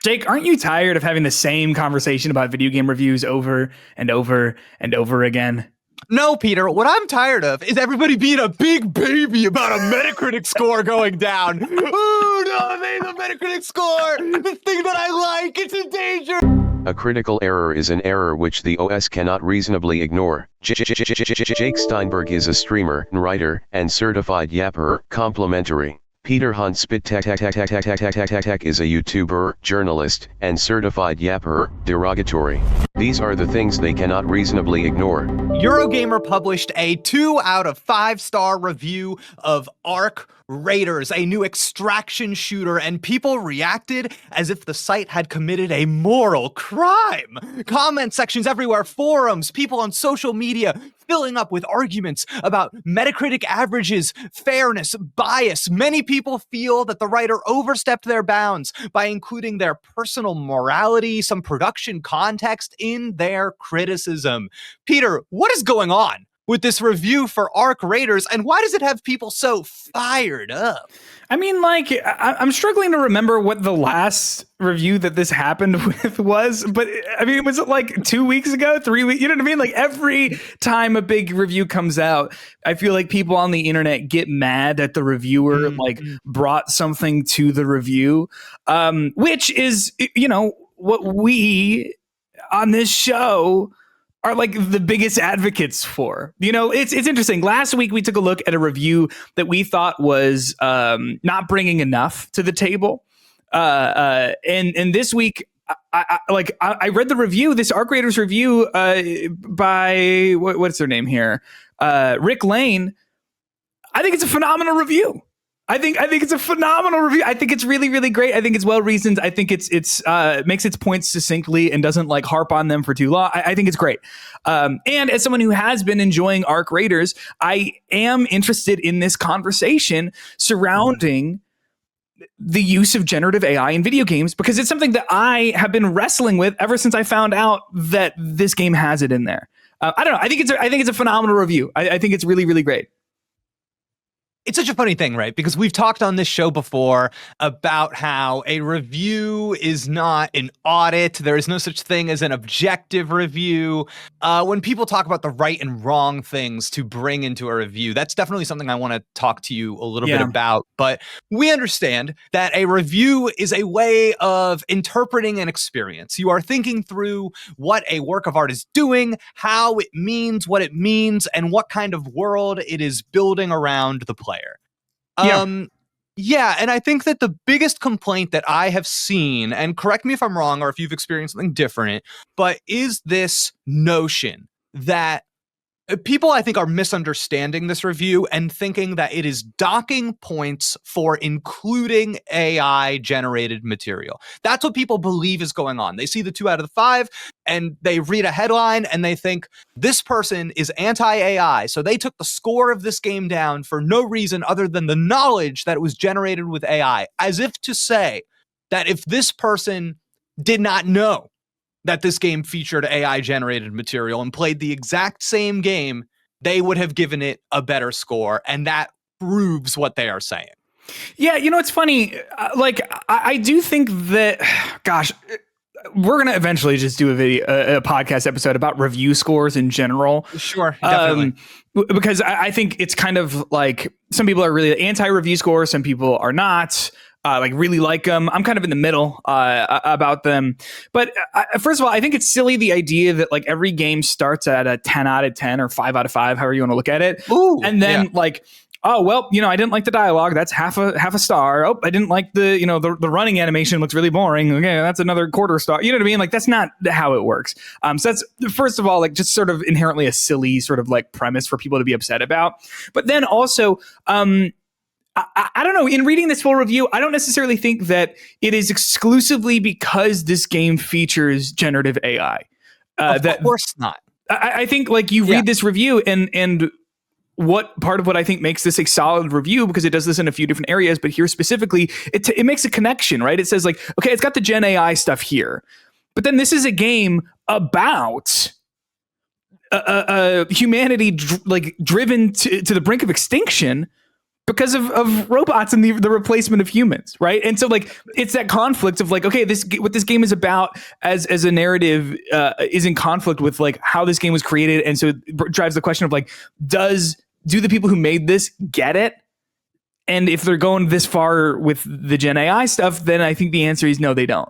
Jake, aren't you tired of having the same conversation about video game reviews over and over and over again? No, Peter, what I'm tired of is everybody being a big baby about a Metacritic score going down. Ooh, no, they the Metacritic score, the thing that I like, it's in danger. A critical error is an error which the OS cannot reasonably ignore. Jake Steinberg is a streamer, writer, and certified yapper. Complimentary. Peter Hunt Szpytek is a YouTuber, journalist, and certified yapper. Derogatory. These are the things they cannot reasonably ignore. Eurogamer published a 2 out of 5-star review of Ark Raiders, a new extraction shooter, and people reacted as if the site had committed a moral crime. Comment sections everywhere, forums, people on social media filling up with arguments about Metacritic averages, fairness, bias. Many people feel that the writer overstepped their bounds by including their personal morality, some production context in their criticism. Peter, what is going on with this review for Ark Raiders, and why does it have people so fired up? I mean, like, I'm struggling to remember what the last review that this happened with was, but I mean, was it like 2 weeks ago, 3 weeks? You know what I mean? Like every time a big review comes out, I feel like people on the internet get mad that the reviewer like brought something to the review, which is, you know, what we on this show are like the biggest advocates for. You know, it's interesting. Last week we took a look at a review that we thought was not bringing enough to the table, and this week I read the review, this Ark Raiders review by what's their name here, Rick Lane. I think it's a phenomenal review. I think it's a phenomenal review. I think it's really, really great. I think it's well reasoned. I think it's makes its points succinctly and doesn't like harp on them for too long. I think it's great. And as someone who has been enjoying Ark Raiders, I am interested in this conversation surrounding the use of generative AI in video games, because it's something that I have been wrestling with ever since I found out that this game has it in there. I don't know. I think it's a phenomenal review. I think it's really, really great. It's such a funny thing, right? Because we've talked on this show before about how a review is not an audit. There is no such thing as an objective review. When people talk about the right and wrong things to bring into a review, that's definitely something I want to talk to you a little bit about. But we understand that a review is a way of interpreting an experience. You are thinking through what a work of art is doing, how it means what it means, and what kind of world it is building around the player. Yeah, and I think that the biggest complaint that I have seen, and correct me if I'm wrong or if you've experienced something different, but is this notion that people, I think, are misunderstanding this review and thinking that it is docking points for including AI-generated material. That's what people believe is going on. They see the 2 out of the 5, and they read a headline, and they think, this person is anti-AI, so they took the score of this game down for no reason other than the knowledge that it was generated with AI, as if to say that if this person did not know that this game featured AI-generated material and played the exact same game, they would have given it a better score, and that proves what they are saying. Yeah, you know, it's funny. I do think that, gosh, we're going to eventually just do a podcast episode about review scores in general. Sure, definitely. Because I think it's kind of like some people are really anti-review scores, some people are not. Really like them. I'm kind of in the middle about them. But first of all, I think it's silly, the idea that like every game starts at a 10 out of 10 or 5 out of 5, however you want to look at it. Ooh, and then oh, well, you know, I didn't like the dialogue. That's half a star. Oh, I didn't like the running animation looks really boring. Okay, that's another quarter star. You know what I mean? Like, that's not how it works. So that's, first of all, like just sort of inherently a silly sort of like premise for people to be upset about. But then also, I don't know, in reading this full review, I don't necessarily think that it is exclusively because this game features generative AI. Of course not. I think like you read this review and what part of what I think makes this a solid review, because it does this in a few different areas, but here specifically, it makes a connection, right? It says like, okay, it's got the Gen AI stuff here, but then this is a game about humanity driven to the brink of extinction because of robots and the replacement of humans, right? And so like it's that conflict of like, okay, what this game is about as a narrative is in conflict with like how this game was created, and so it drives the question of like, do the people who made this get it? And if they're going this far with the Gen AI stuff, then I think the answer is no, they don't.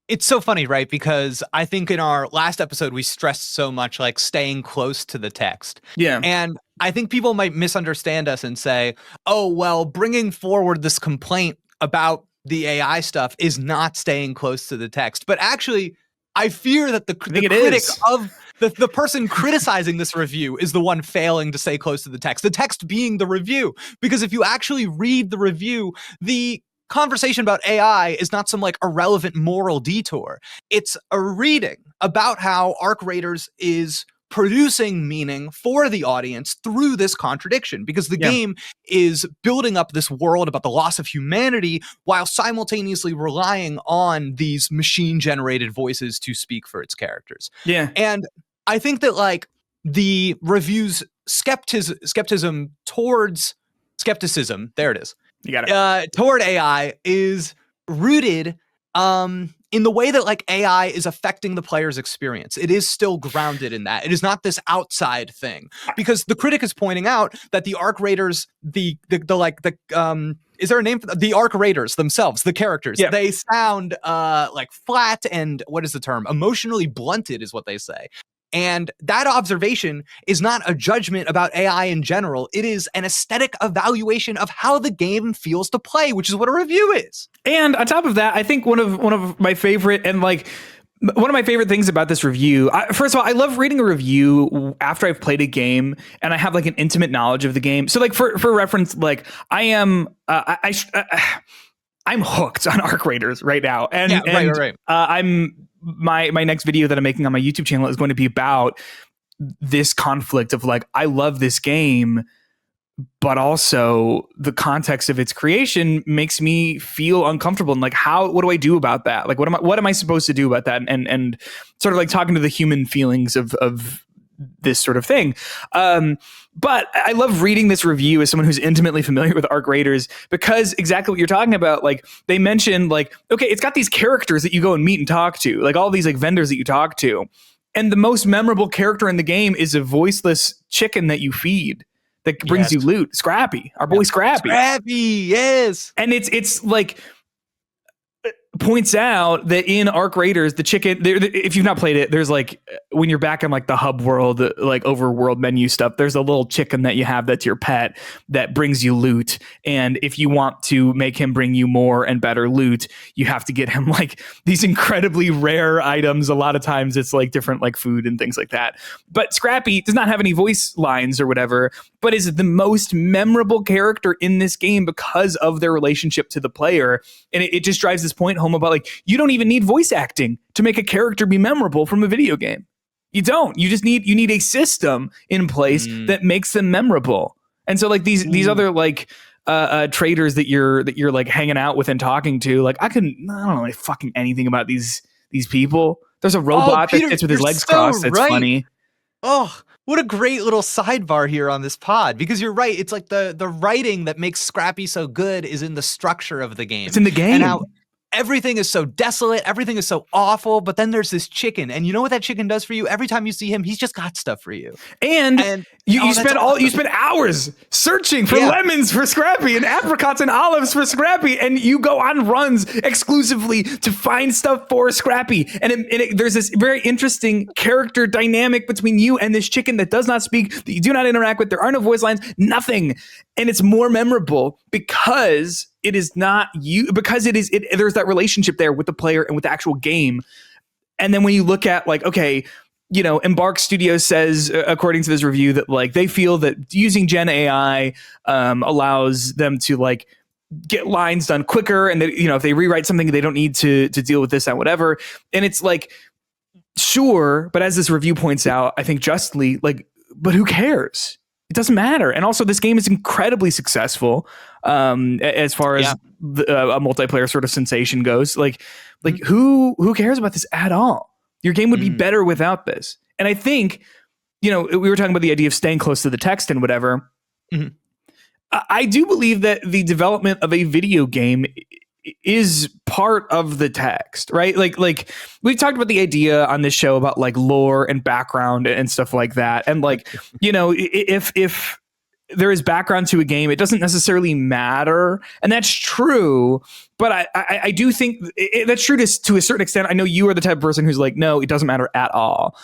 It's so funny, right? Because I think in our last episode, we stressed so much like staying close to the text. Yeah. And I think people might misunderstand us and say, oh, well, bringing forward this complaint about the AI stuff is not staying close to the text. But actually, I fear that the critic of the person criticizing this review is the one failing to stay close to the text being the review. Because if you actually read the review, the conversation about AI is not some like irrelevant moral detour. It's a reading about how Arc Raiders is producing meaning for the audience through this contradiction, because the game is building up this world about the loss of humanity while simultaneously relying on these machine generated voices to speak for its characters. Yeah. And I think that like the review's skepticism, there it is. You got it. Toward AI is rooted in the way that like AI is affecting the player's experience. It is still grounded in that. It is not this outside thing, because the critic is pointing out that the Arc Raiders, is there a name for the Arc Raiders themselves, the characters? Yeah. They sound like flat and what is the term? Emotionally blunted is what they say. And that observation is not a judgment about AI in general. It is an aesthetic evaluation of how the game feels to play, which is what a review is. And on top of that, I think one of my favorite things about this review, first of all, I love reading a review after I've played a game and I have like an intimate knowledge of the game. So like for reference, like I'm hooked on Arc Raiders right now. And, right. My next video that I'm making on my YouTube channel is going to be about this conflict of like, I love this game, but also the context of its creation makes me feel uncomfortable. And like, what do I do about that? Like, what am I supposed to do about that? And sort of like talking to the human feelings of this sort of thing. But I love reading this review as someone who's intimately familiar with Arc Raiders, because exactly what you're talking about, like they mentioned like, okay, it's got these characters that you go and meet and talk to, like all these like vendors that you talk to. And the most memorable character in the game is a voiceless chicken that you feed that brings you loot. Scrappy, our boy Scrappy. Scrappy, yes. And it's like, points out that in Arc Raiders, the chicken, if you've not played it, there's like, when you're back in like the hub world, like overworld menu stuff, there's a little chicken that you have that's your pet that brings you loot. And if you want to make him bring you more and better loot, you have to get him like these incredibly rare items. A lot of times it's like different like food and things like that. But Scrappy does not have any voice lines or whatever, but is the most memorable character in this game because of their relationship to the player. And it just drives this point home about like, you don't even need voice acting to make a character be memorable from a video game. You don't. You need a system in place that makes them memorable. And so like these other like traders that you're like hanging out with and talking to, like I don't know fucking anything about these people. There's a robot that sits with his legs crossed. That's funny. Oh, what a great little sidebar here on this pod, because you're right. It's like the writing that makes Scrappy so good is in the structure of the game. It's in the game. And how everything is so desolate, everything is so awful, but then there's this chicken, and you know what that chicken does for you? Every time you see him, he's just got stuff for you. And you spend hours searching for lemons for Scrappy and apricots and olives for Scrappy, and you go on runs exclusively to find stuff for Scrappy. And there's this very interesting character dynamic between you and this chicken that does not speak, that you do not interact with. There are no voice lines, nothing. And it's more memorable because it is not you, because there's that relationship there with the player and with the actual game. And then when you look at like, okay, you know, Embark Studios says, according to this review, that like they feel that using Gen AI allows them to like get lines done quicker, and that, you know, if they rewrite something, they don't need to deal with this and whatever. And it's like, sure, but as this review points out, I think justly, like, but who cares? It doesn't matter. And also, this game is incredibly successful as far as a multiplayer sort of sensation goes. Like who cares about this at all? Your game would be better without this. And I think, you know, we were talking about the idea of staying close to the text and whatever. I do believe that the development of a video game is part of the text, right? Like we've talked about the idea on this show about like lore and background and stuff like that. And like, if there is background to a game, it doesn't necessarily matter. And that's true. But I do think that's true to a certain extent. I know you are the type of person who's like, no, it doesn't matter at all.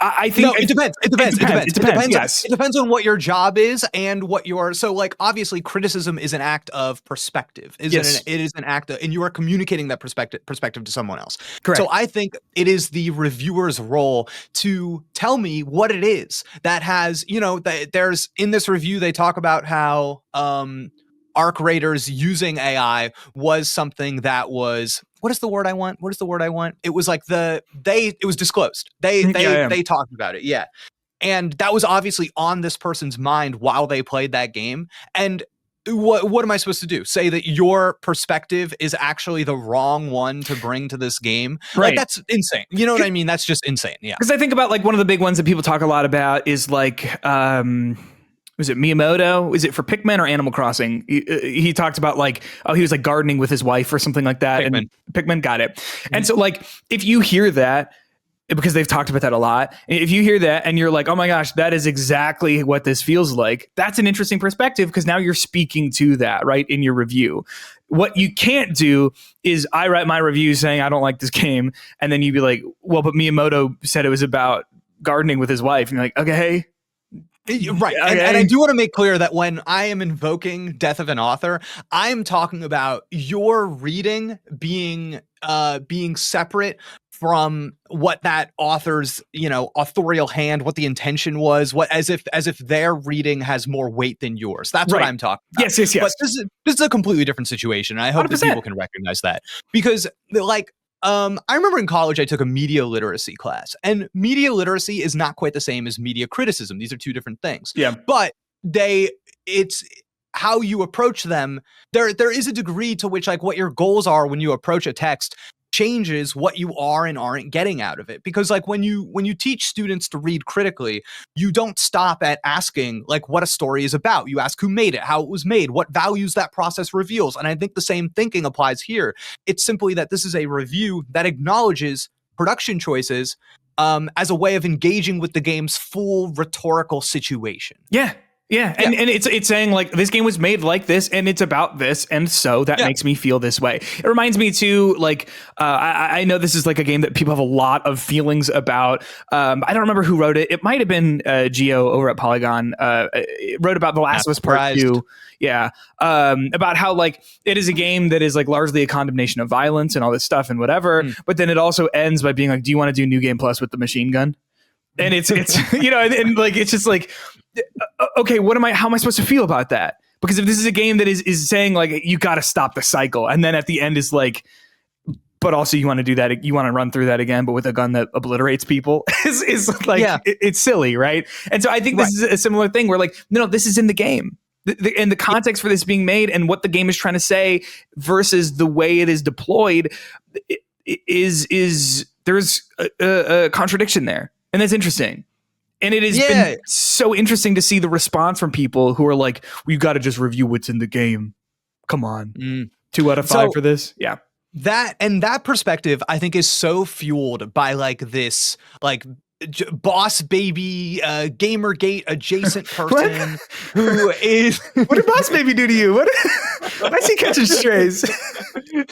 I think it depends. It depends. Yes. It depends on what your job is and what your. So, like, obviously, criticism is an act of perspective. It is an act of, and you are communicating that perspective to someone else. Correct. So, I think it is the reviewer's role to tell me what it is that has. There's in this review they talk about how arc raiders using AI was something that was. What is the word I want? It was like it was disclosed. They talked about it. Yeah. And that was obviously on this person's mind while they played that game. And what am I supposed to do? Say that your perspective is actually the wrong one to bring to this game? Right. Like, that's insane. You know what I mean? That's just insane. Yeah. Because I think about like one of the big ones that people talk a lot about is like, was it Miyamoto? Is it for Pikmin or Animal Crossing? He talked about like, he was like gardening with his wife or something like that. Pikmin. And Pikmin, got it. Mm-hmm. And so like, if you hear that, because they've talked about that a lot, if you hear that and you're like, oh my gosh, that is exactly what this feels like, that's an interesting perspective because now you're speaking to that, right, in your review. What you can't do is I write my review saying I don't like this game, and then you'd be like, well, but Miyamoto said it was about gardening with his wife. And you're like, okay. Right. Okay. And I do want to make clear that when I am invoking death of an author, I am talking about your reading being separate from what that author's, authorial hand, what the intention was, as if their reading has more weight than yours. That's right. What I'm talking about. Yes. But this is a completely different situation. And I hope 100%. that people can recognize that because like, I remember in college I took a media literacy class, and media literacy is not quite the same as media criticism. These are two different things. Yeah. But it's how you approach them. There is a degree to which like what your goals are when you approach a text changes what you are and aren't getting out of it. Because like when you teach students to read critically, you don't stop at asking like what a story is about. You ask who made it, how it was made, what values that process reveals. And I think the same thinking applies here. It's simply that this is a review that acknowledges production choices as a way of engaging with the game's full rhetorical situation. Yeah. And it's saying like this game was made like this and it's about this, and so that makes me feel this way. It reminds me too, like I know this is like a game that people have a lot of feelings about. I don't remember who wrote it. It might have been Geo over at Polygon. Wrote about The Last of Us Part 2. Yeah, about how like it is a game that is like largely a condemnation of violence and all this stuff and whatever. But then it also ends by being like, do you want to do New Game Plus with the machine gun? And it's and like it's just like, okay, how am I supposed to feel about that? Because if this is a game that is saying like you got to stop the cycle, and then at the end is like, but also you want to do that, you want to run through that again, but with a gun that obliterates people, is like it's silly, right? And so I think this is a similar thing where like, no, this is in the game. And the context for this being made and what the game is trying to say versus the way it is deployed is there's a contradiction there. And that's interesting. And it has been so interesting to see the response from people who are like, we've got to just review what's in the game. Come on. 2 out of 5 for this. Yeah. That perspective, I think, is so fueled by like this, like boss baby, Gamergate adjacent person who is. What did boss baby do to you? What I see catching strays.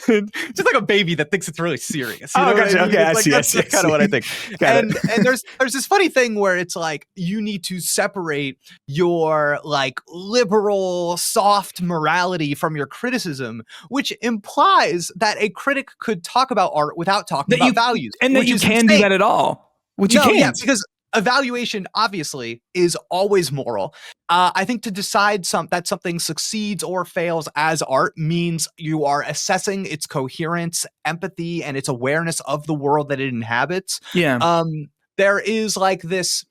Just like a baby that thinks it's really serious. You know gotcha. I mean? Okay, I like, see. That's kind of what I think. And there's this funny thing where it's like you need to separate your like liberal, soft morality from your criticism, which implies that a critic could talk about art without talking about values, and that you can do that at all. Which you can't. Yeah, because evaluation obviously is always moral. I think to decide that something succeeds or fails as art means you are assessing its coherence, empathy, and its awareness of the world that it inhabits. Yeah. There's like this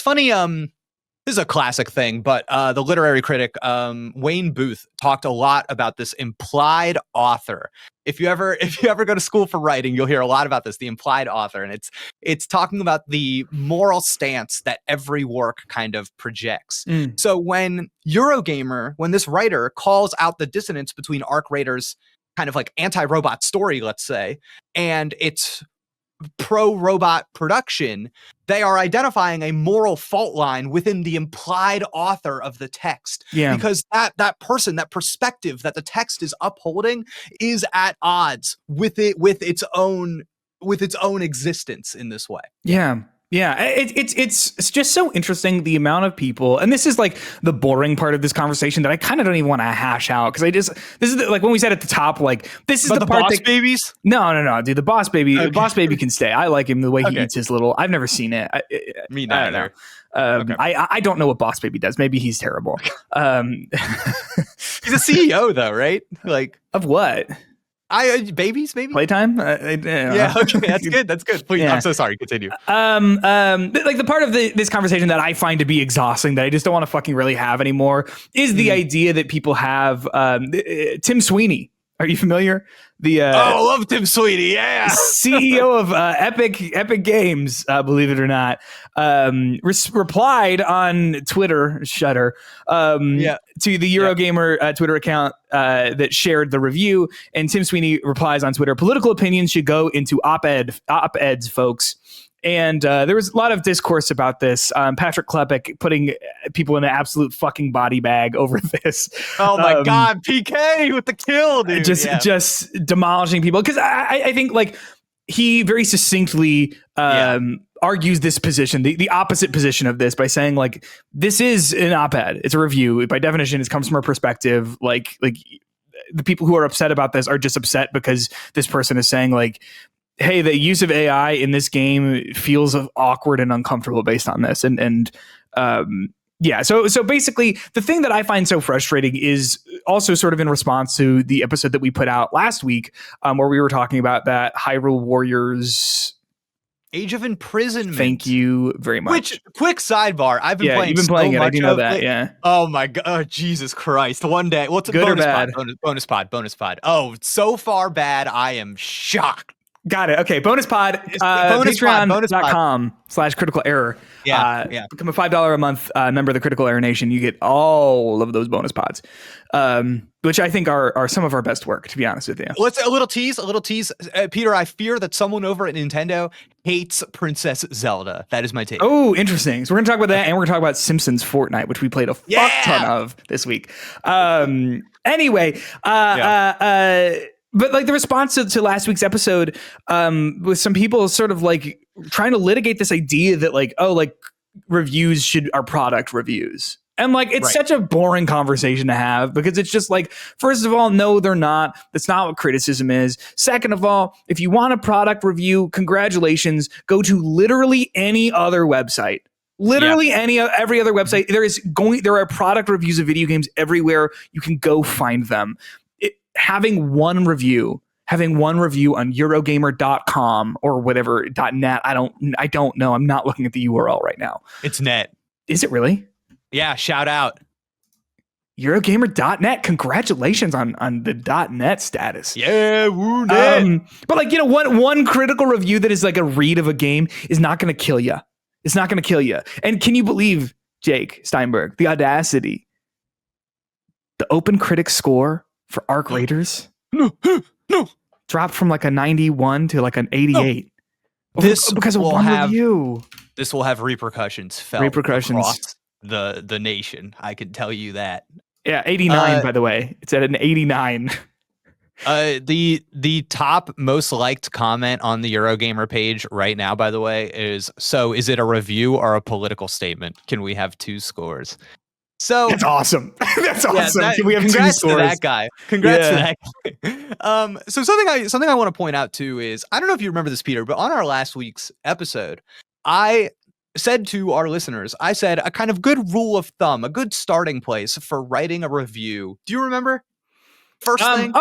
funny This is a classic thing, but the literary critic Wayne Booth talked a lot about this implied author. If you ever go to school for writing, you'll hear a lot about this, the implied author, and it's talking about the moral stance that every work kind of projects. So when Eurogamer, when this writer calls out the dissonance between Arc Raiders' kind of like anti-robot story, let's say, and its pro-robot production, they are identifying a moral fault line within the implied author of the text. Yeah. Because that person, that perspective that the text is upholding is at odds with its own existence in this way. Yeah. Yeah, it's just so interesting, the amount of people, and this is like the boring part of this conversation that I kind of don't even want to hash out, because this is like when we said at the top, like this is But the the part boss babies. No, dude, the boss baby, Okay. The boss baby can stay. I like him the way he Okay. eats his little. I've never seen it. Me I don't know. neither. Okay. I don't know what Boss Baby does. Maybe he's terrible. He's a CEO though, right? Like of what? Babies, maybe. Playtime? Yeah, okay, that's good. That's good. Please, Yeah. I'm so sorry. Continue. Like the part of this conversation that I find to be exhausting, that I just don't want to fucking really have anymore, is the idea that people have. Tim Sweeney, are you familiar? The I love Tim Sweeney. Yeah, CEO of Epic Games, believe it or not, replied on Twitter, Shudder, to the Eurogamer Twitter account that shared the review. And Tim Sweeney replies on Twitter: "Political opinions should go into op-eds, folks." And there was a lot of discourse about this. Patrick Klepek putting people in an absolute fucking body bag over this. Oh my God, PK with the kill, dude. Just demolishing people. Because I think like he very succinctly argues this position, the opposite position of this, by saying like, this is an op-ed. It's a review. By definition, it comes from a perspective like the people who are upset about this are just upset because this person is saying like, hey, the use of AI in this game feels awkward and uncomfortable based on this. So basically the thing that I find so frustrating is also sort of in response to the episode that we put out last week, where we were talking about that Hyrule Warriors Age of Imprisonment. Thank you very much. Which, quick sidebar, I've been playing. You've been playing it. I do know that. Yeah. Oh my God. Oh, Jesus Christ. One day. What's good or bad? Bonus pod. Oh, so far bad. I am shocked. Got it. Okay. Bonus pod. Patreon.com/criticalerror. Yeah. Become a $5 a month member of the Critical Error Nation. You get all of those bonus pods, which I think are some of our best work, to be honest with you. Let's a little tease. Peter, I fear that someone over at Nintendo hates Princess Zelda. That is my take. Oh, interesting. So we're going to talk about that, and we're going to talk about Simpsons Fortnite, which we played a fuck ton of this week. Anyway, but like the response to last week's episode, with some people sort of like trying to litigate this idea that like, oh, like reviews are product reviews. And like, it's such a boring conversation to have, because it's just like, first of all, no, they're not. That's not what criticism is. Second of all, if you want a product review, congratulations, go to literally any other website. Every other website. There are product reviews of video games everywhere. You can go find them. Having one review on Eurogamer.com or whatever .net. I don't know. I'm not looking at the URL right now. It's net. Is it really? Yeah. Shout out Eurogamer.net. Congratulations on the .net status. Yeah. Woo, net. But like, one critical review that is like a read of a game is not going to kill you. It's not going to kill you. And can you believe, Jake Steinberg, the audacity, the open critic score for Arc Raiders dropped from like a 91 to like an 88. Because of one review. This will have repercussions felt across the nation. I can tell you that. Yeah, 89 by the way. It's at an 89. The top most liked comment on the Eurogamer page right now, by the way, is it a review or a political statement? Can we have 2 scores? So that's awesome. That's awesome. Can we have 2 scores? To that guy. Congrats to that guy. So something I want to point out too is, I don't know if you remember this, Peter, but on our last week's episode, I said to our listeners, a kind of good rule of thumb, a good starting place for writing a review. Do you remember? First thing.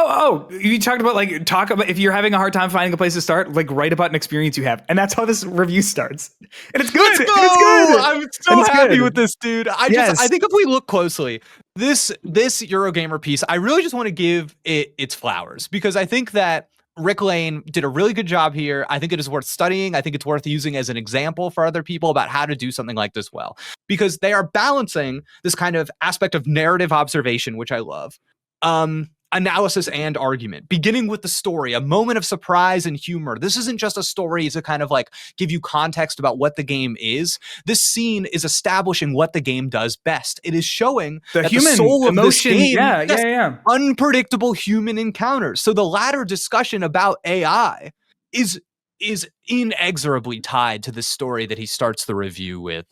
You talked about like talk about if you're having a hard time finding a place to start, like write about an experience you have, and that's how this review starts. And it's good. Let's go! And it's good. I'm so happy with this, dude. I think if we look closely, this Eurogamer piece, I really just want to give it its flowers, because I think that Rick Lane did a really good job here. I think it is worth studying. I think it's worth using as an example for other people about how to do something like this well, because they are balancing this kind of aspect of narrative observation, which I love. Analysis and argument, beginning with the story, a moment of surprise and humor. This isn't just a story to kind of like give you context about what the game is. This scene is establishing what the game does best. It is showing the human soul emotion. Of this game, Yeah. unpredictable human encounters. So the latter discussion about AI is inexorably tied to the story that he starts the review with.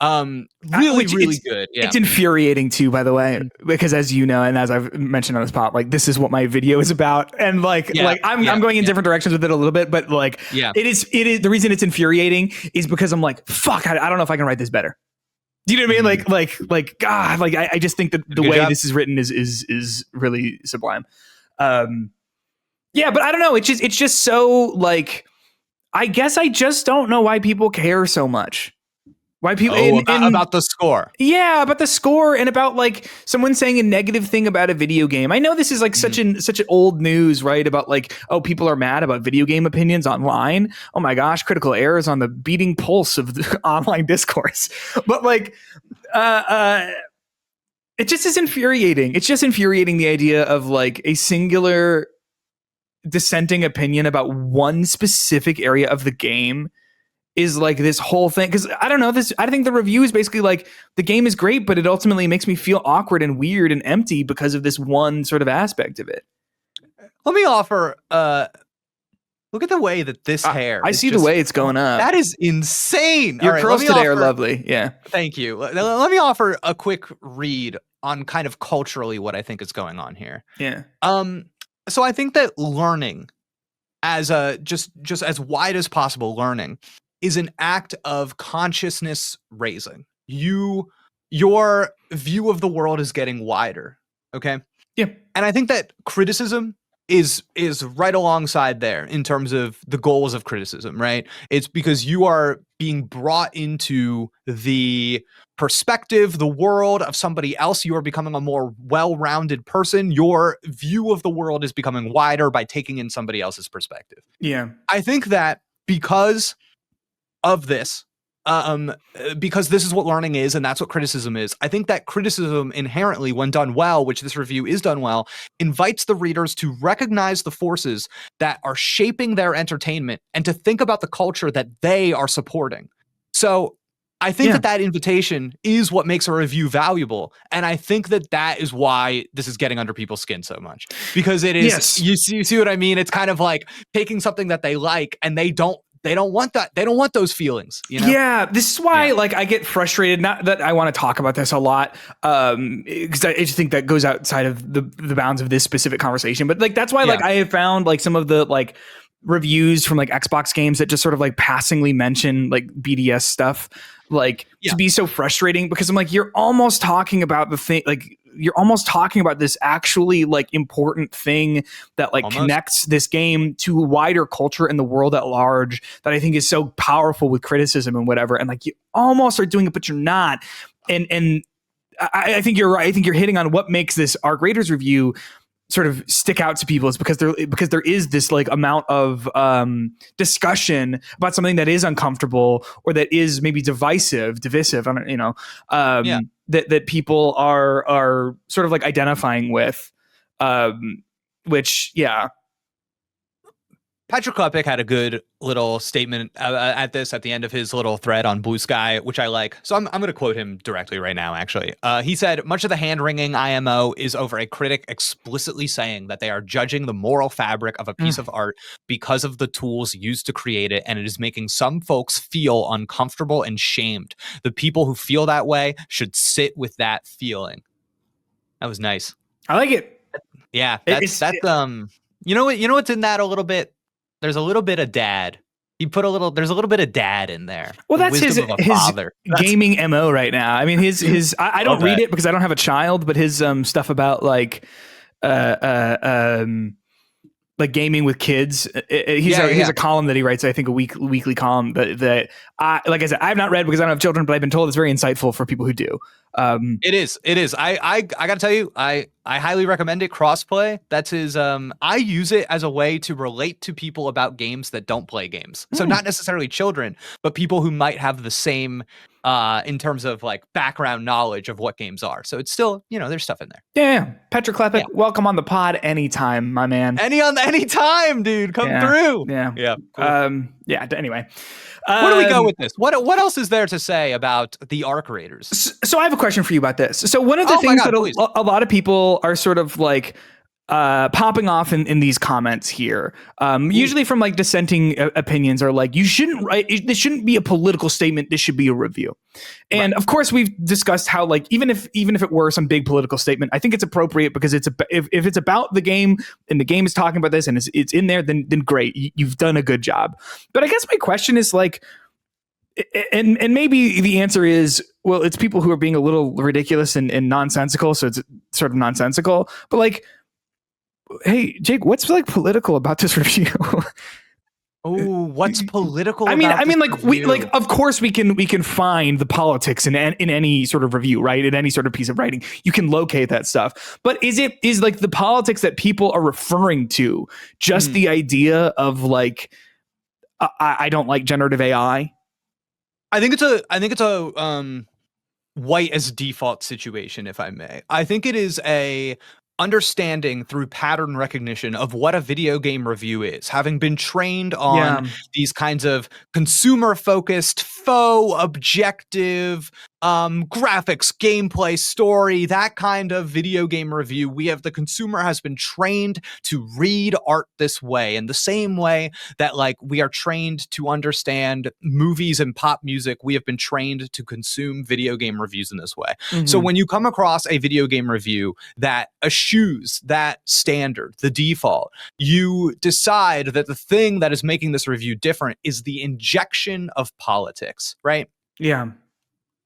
Really good. Yeah. It's infuriating too, by the way, because as you know, and as I've mentioned on this pod, like this is what my video is about, and I'm going in different directions with it a little bit, but like it is the reason it's infuriating is because I'm like, fuck, I don't know if I can write this better. Do you know what I mean? Like God, like I just think that the way this is written is really sublime. Yeah, but I don't know. It's just so like, I guess I just don't know why people care so much. Why people about the score? Yeah, about the score and about like someone saying a negative thing about a video game. I know this is like such an old news, right? About like, oh, people are mad about video game opinions online. Oh my gosh, critical error is on the beating pulse of the online discourse. But like, it just is infuriating. It's just infuriating, the idea of like a singular dissenting opinion about one specific area of the game is like this whole thing. Because I don't know, I think the review is basically like, the game is great, but it ultimately makes me feel awkward and weird and empty because of this one sort of aspect of it. Let me offer look at the way that this hair, I see the way it's going up. That is insane. Your curls today are lovely. Yeah, thank you. Let me offer a quick read on kind of culturally what I think is going on here. Yeah. So I think that learning, as just as wide as possible, learning is an act of consciousness raising. Your view of the world is getting wider. Okay. Yeah. And I think that criticism is right alongside there in terms of the goals of criticism, right? It's because you are being brought into the perspective, the world of somebody else. You are becoming a more well-rounded person. Your view of the world is becoming wider by taking in somebody else's perspective. Yeah. I think that because of this, because this is what learning is and that's what criticism is, I think that criticism inherently, when done well, which this review is done well, invites the readers to recognize the forces that are shaping their entertainment and to think about the culture that they are supporting. So I think that invitation is what makes a review valuable. And I think that is why this is getting under people's skin so much, because it is, you see what I mean? It's kind of like taking something that they like and they don't want that. They don't want those feelings. You know? Yeah. This is why like I get frustrated. Not that I want to talk about this a lot, because I just think that goes outside of the bounds of this specific conversation. But like, that's why like I have found like some of the like reviews from like Xbox games that just sort of like passingly mention like BDS stuff, like to be so frustrating, because I'm like, you're almost talking about the thing, like you're almost talking about this actually like important thing that like connects this game to a wider culture in the world at large, that I think is so powerful with criticism and whatever. And like, you almost are doing it, but you're not. And I think you're right. I think you're hitting on what makes this Arc Raiders review sort of stick out to people, is because there is this like amount of discussion about something that is uncomfortable or that is maybe divisive. I don't, you know, that people are sort of like identifying with, which Patrick Klepek had a good little statement at the end of his little thread on Blue Sky, which I like. So I'm going to quote him directly right now, actually. He said, much of the hand-wringing IMO is over a critic explicitly saying that they are judging the moral fabric of a piece of art because of the tools used to create it, and it is making some folks feel uncomfortable and shamed. The people who feel that way should sit with that feeling. That was nice. I like it. Yeah, that's you know what's in that a little bit? There's a little bit of dad. There's a little bit of dad in there. Well, that's his gaming MO right now. I mean, his I don't read it because I don't have a child, but his stuff about like like gaming with kids. He's a column that he writes, I think a weekly column that I, like I said, I've not read because I don't have children, but I've been told it's very insightful for people who do. It is. I gotta tell you, I highly recommend it. Crossplay. That's his. I use it as a way to relate to people about games that don't play games. So not necessarily children, but people who might have the same, in terms of like background knowledge of what games are. So it's still, there's stuff in there. Yeah. Petra Klepek, welcome on the pod anytime, my man. Any time, dude. Come through. Yeah. Yeah. Cool. Anyway. Where do we go with this? What else is there to say about the arc raiders? So I have a question for you about this. So one of the things that a lot of people are sort of like popping off in these comments here, usually from like dissenting opinions, are like, you shouldn't write. This shouldn't be a political statement. This should be a review. And of course, we've discussed how like even if it were some big political statement, I think it's appropriate because if it's about the game and the game is talking about this and it's in there, then great, you've done a good job. But I guess my question is like, and maybe the answer is, well, it's people who are being a little ridiculous and nonsensical, so it's sort of nonsensical. But like, hey, Jake, what's like political about this review? Oh, what's political? I mean, like review? Of course we can find the politics in any sort of review, right? In any sort of piece of writing, you can locate that stuff. But is like the politics that people are referring to just the idea of like, I don't like generative AI? I think it's a white as default situation, if I may. I think it is a understanding through pattern recognition of what a video game review is, having been trained on these kinds of consumer focused, faux objective graphics, gameplay, story, that kind of video game review. The consumer has been trained to read art this way, in the same way that like we are trained to understand movies and pop music. We have been trained to consume video game reviews in this way. So when you come across a video game review that eschews that standard, the default, you decide that the thing that is making this review different is the injection of politics, right? Yeah.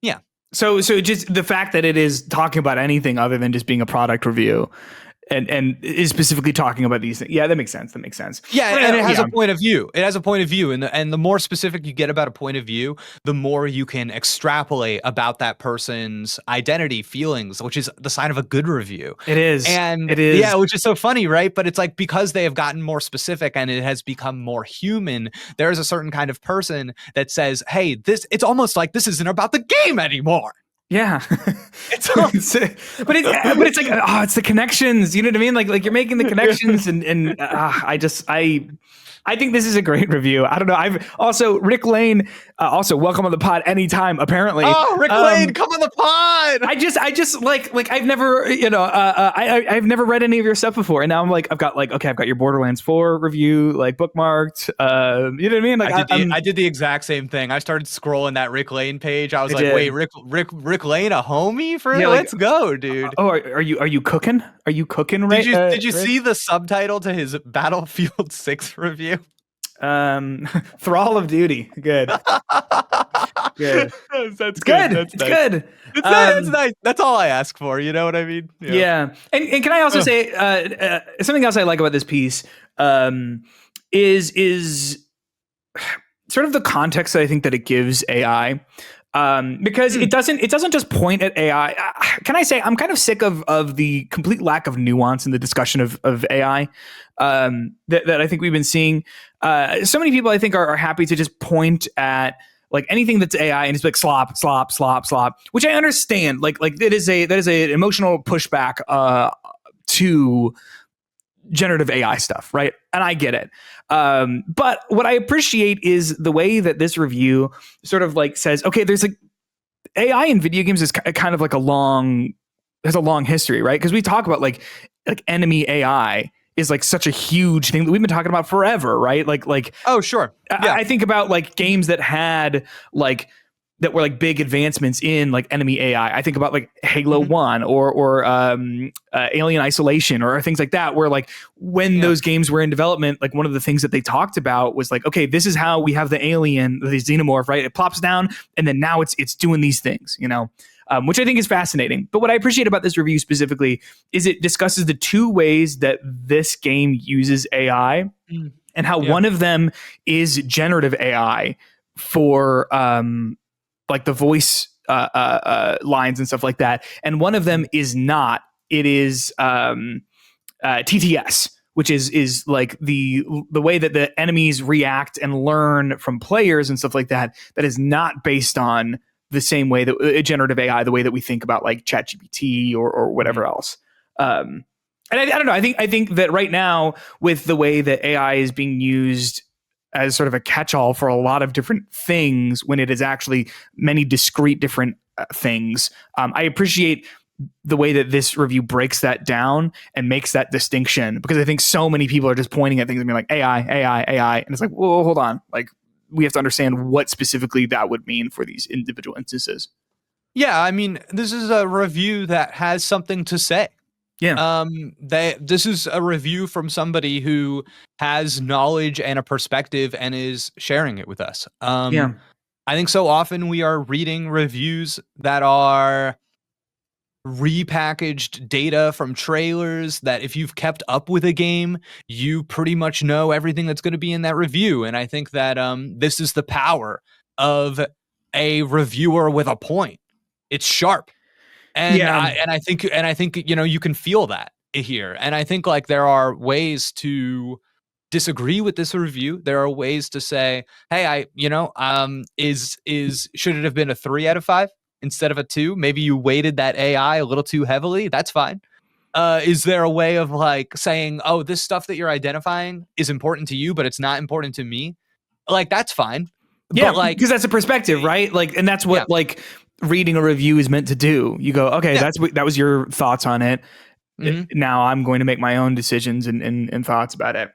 Yeah. So just the fact that it is talking about anything other than just being a product review and is specifically talking about these things. Yeah, that makes sense. Yeah, and it has a point of view. It has a point of view. And the more specific you get about a point of view, the more you can extrapolate about that person's identity, feelings, which is the sign of a good review. It is. And it is. Yeah, which is so funny, right? But it's like, because they have gotten more specific and it has become more human, there is a certain kind of person that says, hey, it's almost like this isn't about the game anymore. Yeah. But it's like, it's the connections, you know what I mean? Like you're making the connections and I think this is a great review. I don't know. I've also Rick Lane, also welcome on the pod anytime, apparently. Oh, Rick Lane, come on the pod. I just like I've never, I've never read any of your stuff before. And now I'm like, I've got your Borderlands 4 review, like bookmarked. You know what I mean? Like I did the exact same thing. I started scrolling that Rick Lane page. I was like, wait, Rick Lane, a homie for it? Let's go, dude. Oh, are you cooking? Are you cooking, right? Did you see the subtitle to his Battlefield 6 review? Thrall of Duty. Good. Good. That's good. It's good. It's nice. That's all I ask for. You know what I mean? Yeah. And can I also say something else I like about this piece is sort of the context that I think that it gives AI. Because it doesn't just point at AI. Can I say I'm kind of sick of the complete lack of nuance in the discussion of AI that I think we've been seeing. So many people I think are happy to just point at like anything that's AI and it's like slop, which I understand. Like that is a emotional pushback to generative AI stuff, right? And I get it. But what I appreciate is the way that this review sort of like says, okay, there's like AI in video games is kind of like has a long history, right? Because we talk about like enemy AI is like such a huge thing that we've been talking about forever, right? Like oh, sure. Yeah. I think about like games that had like that were like big advancements in like enemy AI. I think about like Halo 1 or Alien Isolation or things like that, where like when those games were in development, like one of the things that they talked about was like, okay, this is how we have the alien, the xenomorph, right? It plops down and then now it's doing these things, you know? which I think is fascinating. But what I appreciate about this review specifically is it discusses the two ways that this game uses AI and how one of them is generative AI for like the voice lines and stuff like that. And one of them is not. It is TTS, which is like the way that the enemies react and learn from players and stuff like that. That is not based on the same way that generative AI, the way that we think about like ChatGPT or whatever else. And I don't know. I think that right now, with the way that AI is being used as sort of a catch-all for a lot of different things, when it is actually many discrete different things, I appreciate the way that this review breaks that down and makes that distinction, because I think so many people are just pointing at things and being like AI, and it's like, whoa, hold on, like we have to understand what specifically that would mean for these individual instances. Yeah, I mean, this is a review that has something to say. Yeah. This is a review from somebody who has knowledge and a perspective and is sharing it with us. I think so often we are reading reviews that are repackaged data from trailers that if you've kept up with a game, you pretty much know everything that's going to be in that review. And I think that this is the power of a reviewer with a point. It's sharp. And I think you can feel that here. And I think like there are ways to disagree with this review. There are ways to say, hey, should it have been a 3 out of 5 instead of a 2? Maybe you weighted that AI a little too heavily. That's fine. Is there a way of like saying, oh, this stuff that you're identifying is important to you, but it's not important to me? Like, that's fine. Yeah, but like, because that's a perspective, right? Like, and that's what like reading a review is meant to do. You go, okay, that was your thoughts on it. Now I'm going to make my own decisions and thoughts about it.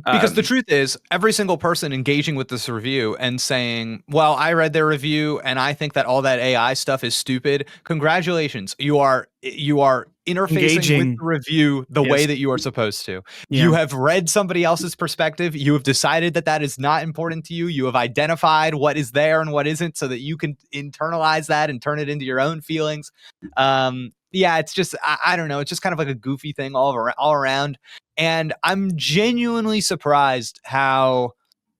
Because the truth is, every single person engaging with this review and saying, well, I read their review and I think that all that AI stuff is stupid. Congratulations. You are interfacing with the review the way that you are supposed to. Yeah. You have read somebody else's perspective. You have decided that that is not important to you. You have identified what is there and what isn't so that you can internalize that and turn it into your own feelings. Yeah, it's just, I don't know. It's just kind of like a goofy thing all around. And I'm genuinely surprised how,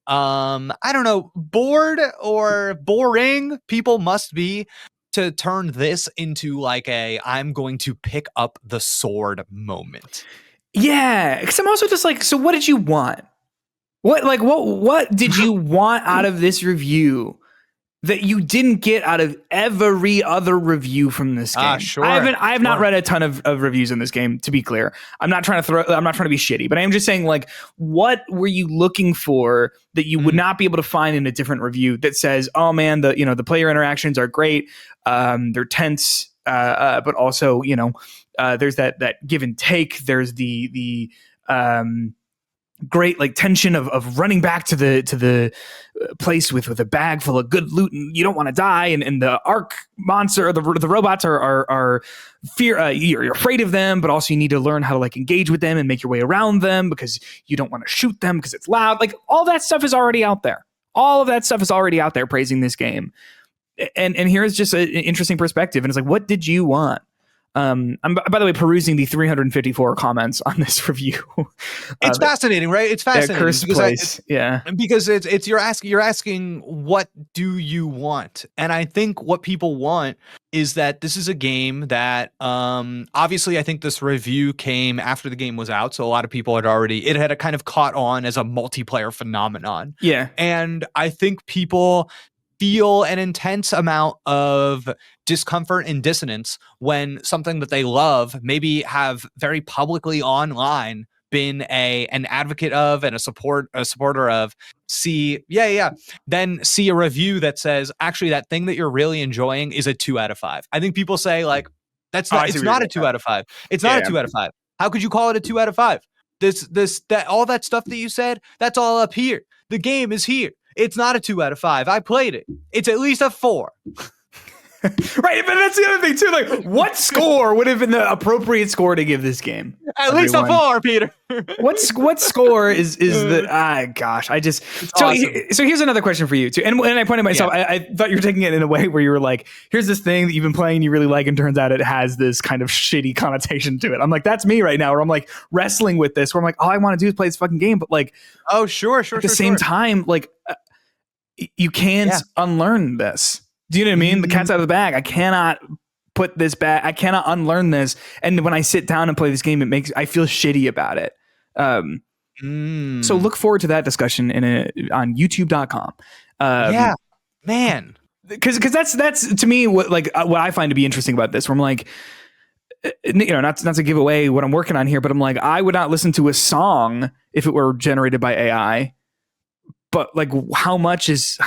I don't know, bored or boring people must be to turn this into like I'm going to pick up the sword moment. Yeah, because I'm also just like, so what did you want? What did you want out of this review that you didn't get out of every other review from this game? Sure. I have not read a ton of reviews in this game, to be clear. I'm not trying to be shitty, but I am just saying, like, what were you looking for that you would not be able to find in a different review that says, oh man, the player interactions are great. They're tense, but also, there's that give and take. There's the great like tension of running back to the place with a bag full of good loot and you don't want to die, and the arc monster or the robots are fear, you're afraid of them, but also you need to learn how to like engage with them and make your way around them because you don't want to shoot them because it's loud. Like, all that stuff is already out there. All of that stuff is already out there praising this game, and here's just an interesting perspective, and it's like, what did you want? I'm, by the way, perusing the 354 comments on this review. It's fascinating, right? It's fascinating. Cursed place. Because it's you're asking what do you want? And I think what people want is that this is a game that obviously I think this review came after the game was out, so a lot of people it had a kind of caught on as a multiplayer phenomenon. Yeah. And I think people feel an intense amount of discomfort and dissonance when something that they love, maybe have very publicly online been an advocate of and a supporter of, then see a review that says, actually, that thing that you're really enjoying is a 2 out of 5. I think people say, like, it's not a 2 out of 5. It's not a 2 out of 5. How could you call it a 2 out of 5? All that stuff that you said, that's all up here. The game is here. It's not a 2 out of 5. I played it. It's at least a 4. Right, but that's the other thing too. Like, what score would have been the appropriate score to give this game? At least a 4, Peter. What score is the gosh, I just awesome. So here's another question for you too. And when I pointed myself, I thought you were taking it in a way where you were like, here's this thing that you've been playing you really like, and turns out it has this kind of shitty connotation to it. I'm like, that's me right now, where I'm like wrestling with this, where I'm like, all I want to do is play this fucking game, but like, oh sure, at the same time, like you can't unlearn this. Do you know what I mean? The cat's out of the bag. I cannot put this back. I cannot unlearn this. And when I sit down and play this game, I feel shitty about it. So look forward to that discussion on YouTube.com. Yeah, man. Because that's to me what I find to be interesting about this. Where I'm like, not to give away what I'm working on here, but I'm like, I would not listen to a song if it were generated by AI. But like, how much is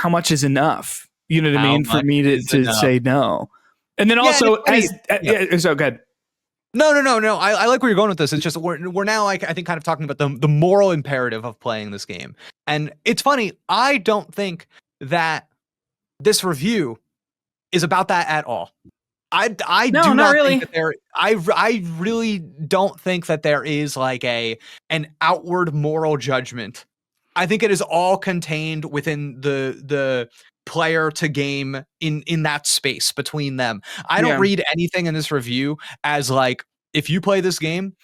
enough? You know what I mean? For me to say no. And then also, so good. No. I like where you're going with this. It's just we're now, like, I think, kind of talking about the moral imperative of playing this game. And it's funny. I don't think that this review is about that at all. I do not really think that I really don't think that there is like an outward moral judgment. I think it is all contained within the player to game in that space between them. I don't read anything in this review as like, if you play this game,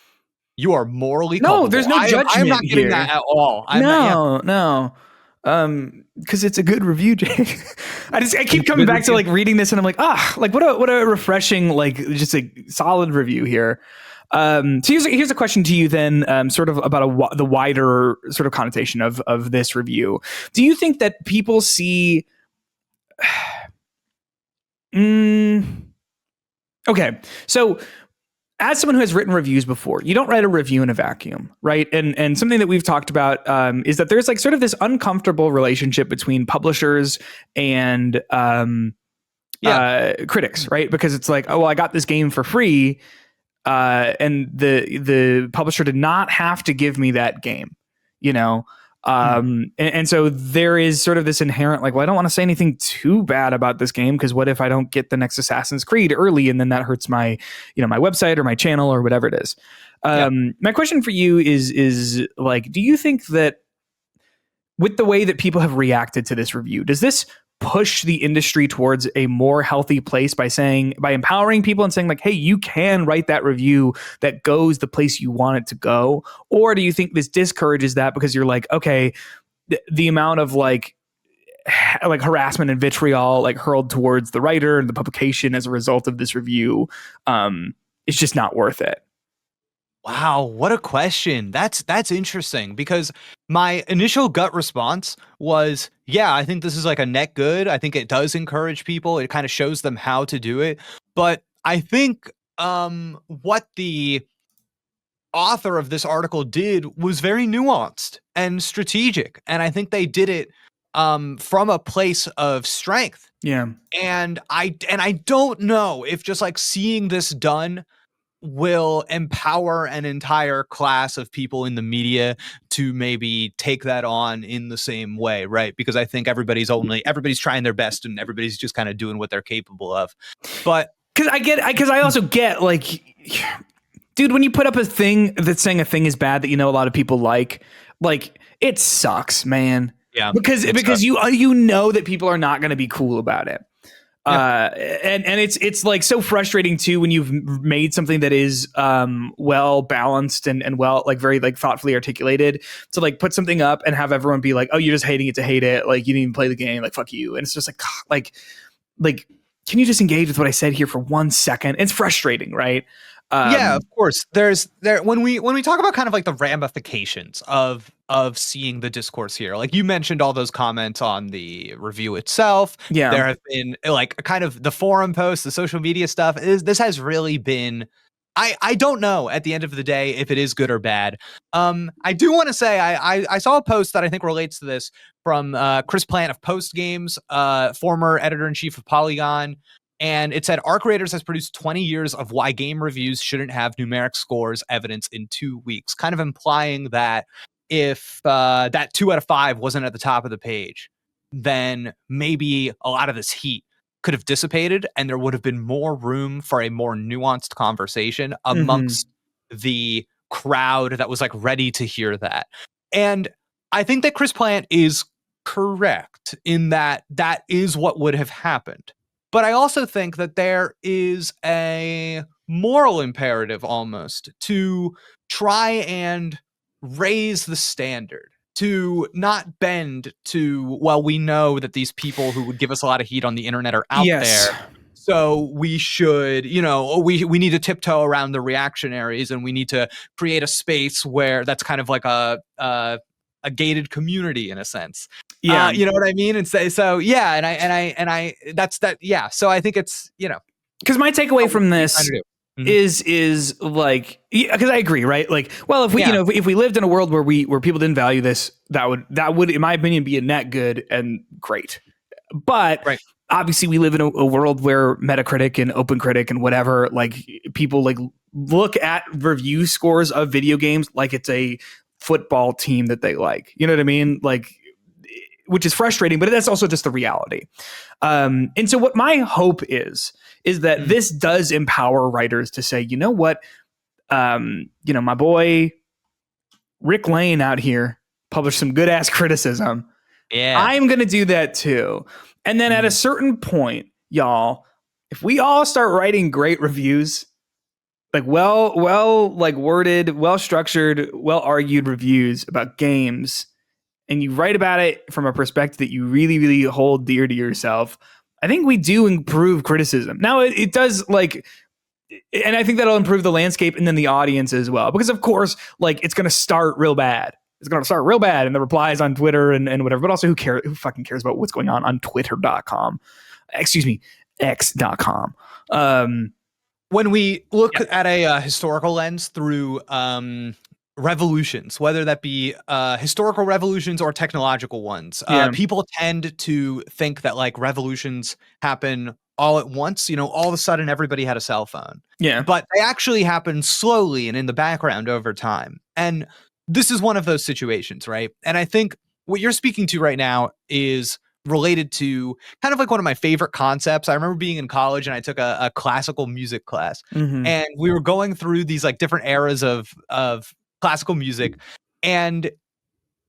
you are morally culpable. No, there's no judgment. I'm not getting that at all. No. Because it's a good review, Jake. I keep coming back to like reading this, and I'm like, what a refreshing, like, just a solid review here. So here's a question to you then, sort of about the wider sort of connotation of this review. Do you think that people see? Okay, so as someone who has written reviews before, you don't write a review in a vacuum, right? And something that we've talked about is that there's like sort of this uncomfortable relationship between publishers and critics, right? Because it's like, oh, well, I got this game for free, and the publisher did not have to give me that game, you know? And so there is sort of this inherent, like, well, I don't want to say anything too bad about this game, because what if I don't get the next Assassin's Creed early, and then that hurts my, my website or my channel or whatever it is. My question for you is like, do you think that with the way that people have reacted to this review, does this push the industry towards a more healthy place by empowering people and saying like, hey, you can write that review that goes the place you want it to go? Or do you think this discourages that because you're like, okay, the amount of like harassment and vitriol like hurled towards the writer and the publication as a result of this review is just not worth it? Wow, what a question. That's interesting, because my initial gut response was, yeah, I think this is like a net good. I think it does encourage people. It kind of shows them how to do it. But I think what the author of this article did was very nuanced and strategic. And I think they did it from a place of strength. Yeah. And I don't know if just like seeing this done will empower an entire class of people in the media to maybe take that on in the same way, right? Because I think everybody's trying their best, and everybody's just kind of doing what they're capable of. But because I also get like, dude, when you put up a thing that's saying a thing is bad that a lot of people like it sucks, man. Yeah, because you know that people are not going to be cool about it. And it's like so frustrating too when you've made something that is well balanced and well, like, very like thoughtfully articulated, to like put something up and have everyone be like, oh, you're just hating it to hate it, like you didn't even play the game, like fuck you. And it's just like can you just engage with what I said here for 1 second? It's frustrating, right? Yeah, of course. When we talk about kind of like the ramifications of seeing the discourse here, like you mentioned all those comments on the review itself. Yeah, there have been like kind of the forum posts, the social media stuff. This has really been. I don't know at the end of the day if it is good or bad. I do want to say I saw a post that I think relates to this from Chris Plant of Post Games, former editor-in-chief of Polygon. And it said, Arc Raiders has produced 20 years of why game reviews shouldn't have numeric scores evidence in 2 weeks, kind of implying that if that 2 out of 5 wasn't at the top of the page, then maybe a lot of this heat could have dissipated and there would have been more room for a more nuanced conversation amongst the crowd that was like ready to hear that. And I think that Chris Plant is correct in that that is what would have happened. But I also think that there is a moral imperative almost to try and raise the standard, to not bend to, well, we know that these people who would give us a lot of heat on the internet are out there. So we should, we need to tiptoe around the reactionaries, and we need to create a space where that's kind of like a gated community in a sense. Yeah. You know what I mean? And so yeah, and I that's that. Yeah. So I think it's, because my takeaway from this is like, because I agree, right? Like, well, if we, if we lived in a world where people didn't value this, that would, in my opinion, be a net good and great. But obviously we live in a world where Metacritic and OpenCritic and whatever, like people like look at review scores of video games like it's a football team that they like, you know what I mean? Like, which is frustrating, but that's also just the reality. And so what my hope is that this does empower writers to say, you know what, my boy Rick Lane out here published some good ass criticism. Yeah, I'm going to do that too. And then at a certain point, y'all, if we all start writing great reviews, like like worded, well structured, well argued reviews about games, and you write about it from a perspective that you really, really hold dear to yourself, I think we do improve criticism. Now it does, like, and I think that'll improve the landscape and then the audience as well, because of course, like, it's going to start real bad. It's going to start real bad in the replies on Twitter and whatever, but also who fucking cares about what's going on twitter.com, excuse me, x.com. When we look at a historical lens through revolutions, whether that be historical revolutions or technological ones, people tend to think that like revolutions happen all at once. All of a sudden everybody had a cell phone. Yeah, but they actually happen slowly and in the background over time. And this is one of those situations, right? And I think what you're speaking to right now is related to kind of like one of my favorite concepts. I remember being in college and I took a classical music class, and we were going through these like different eras of classical music, and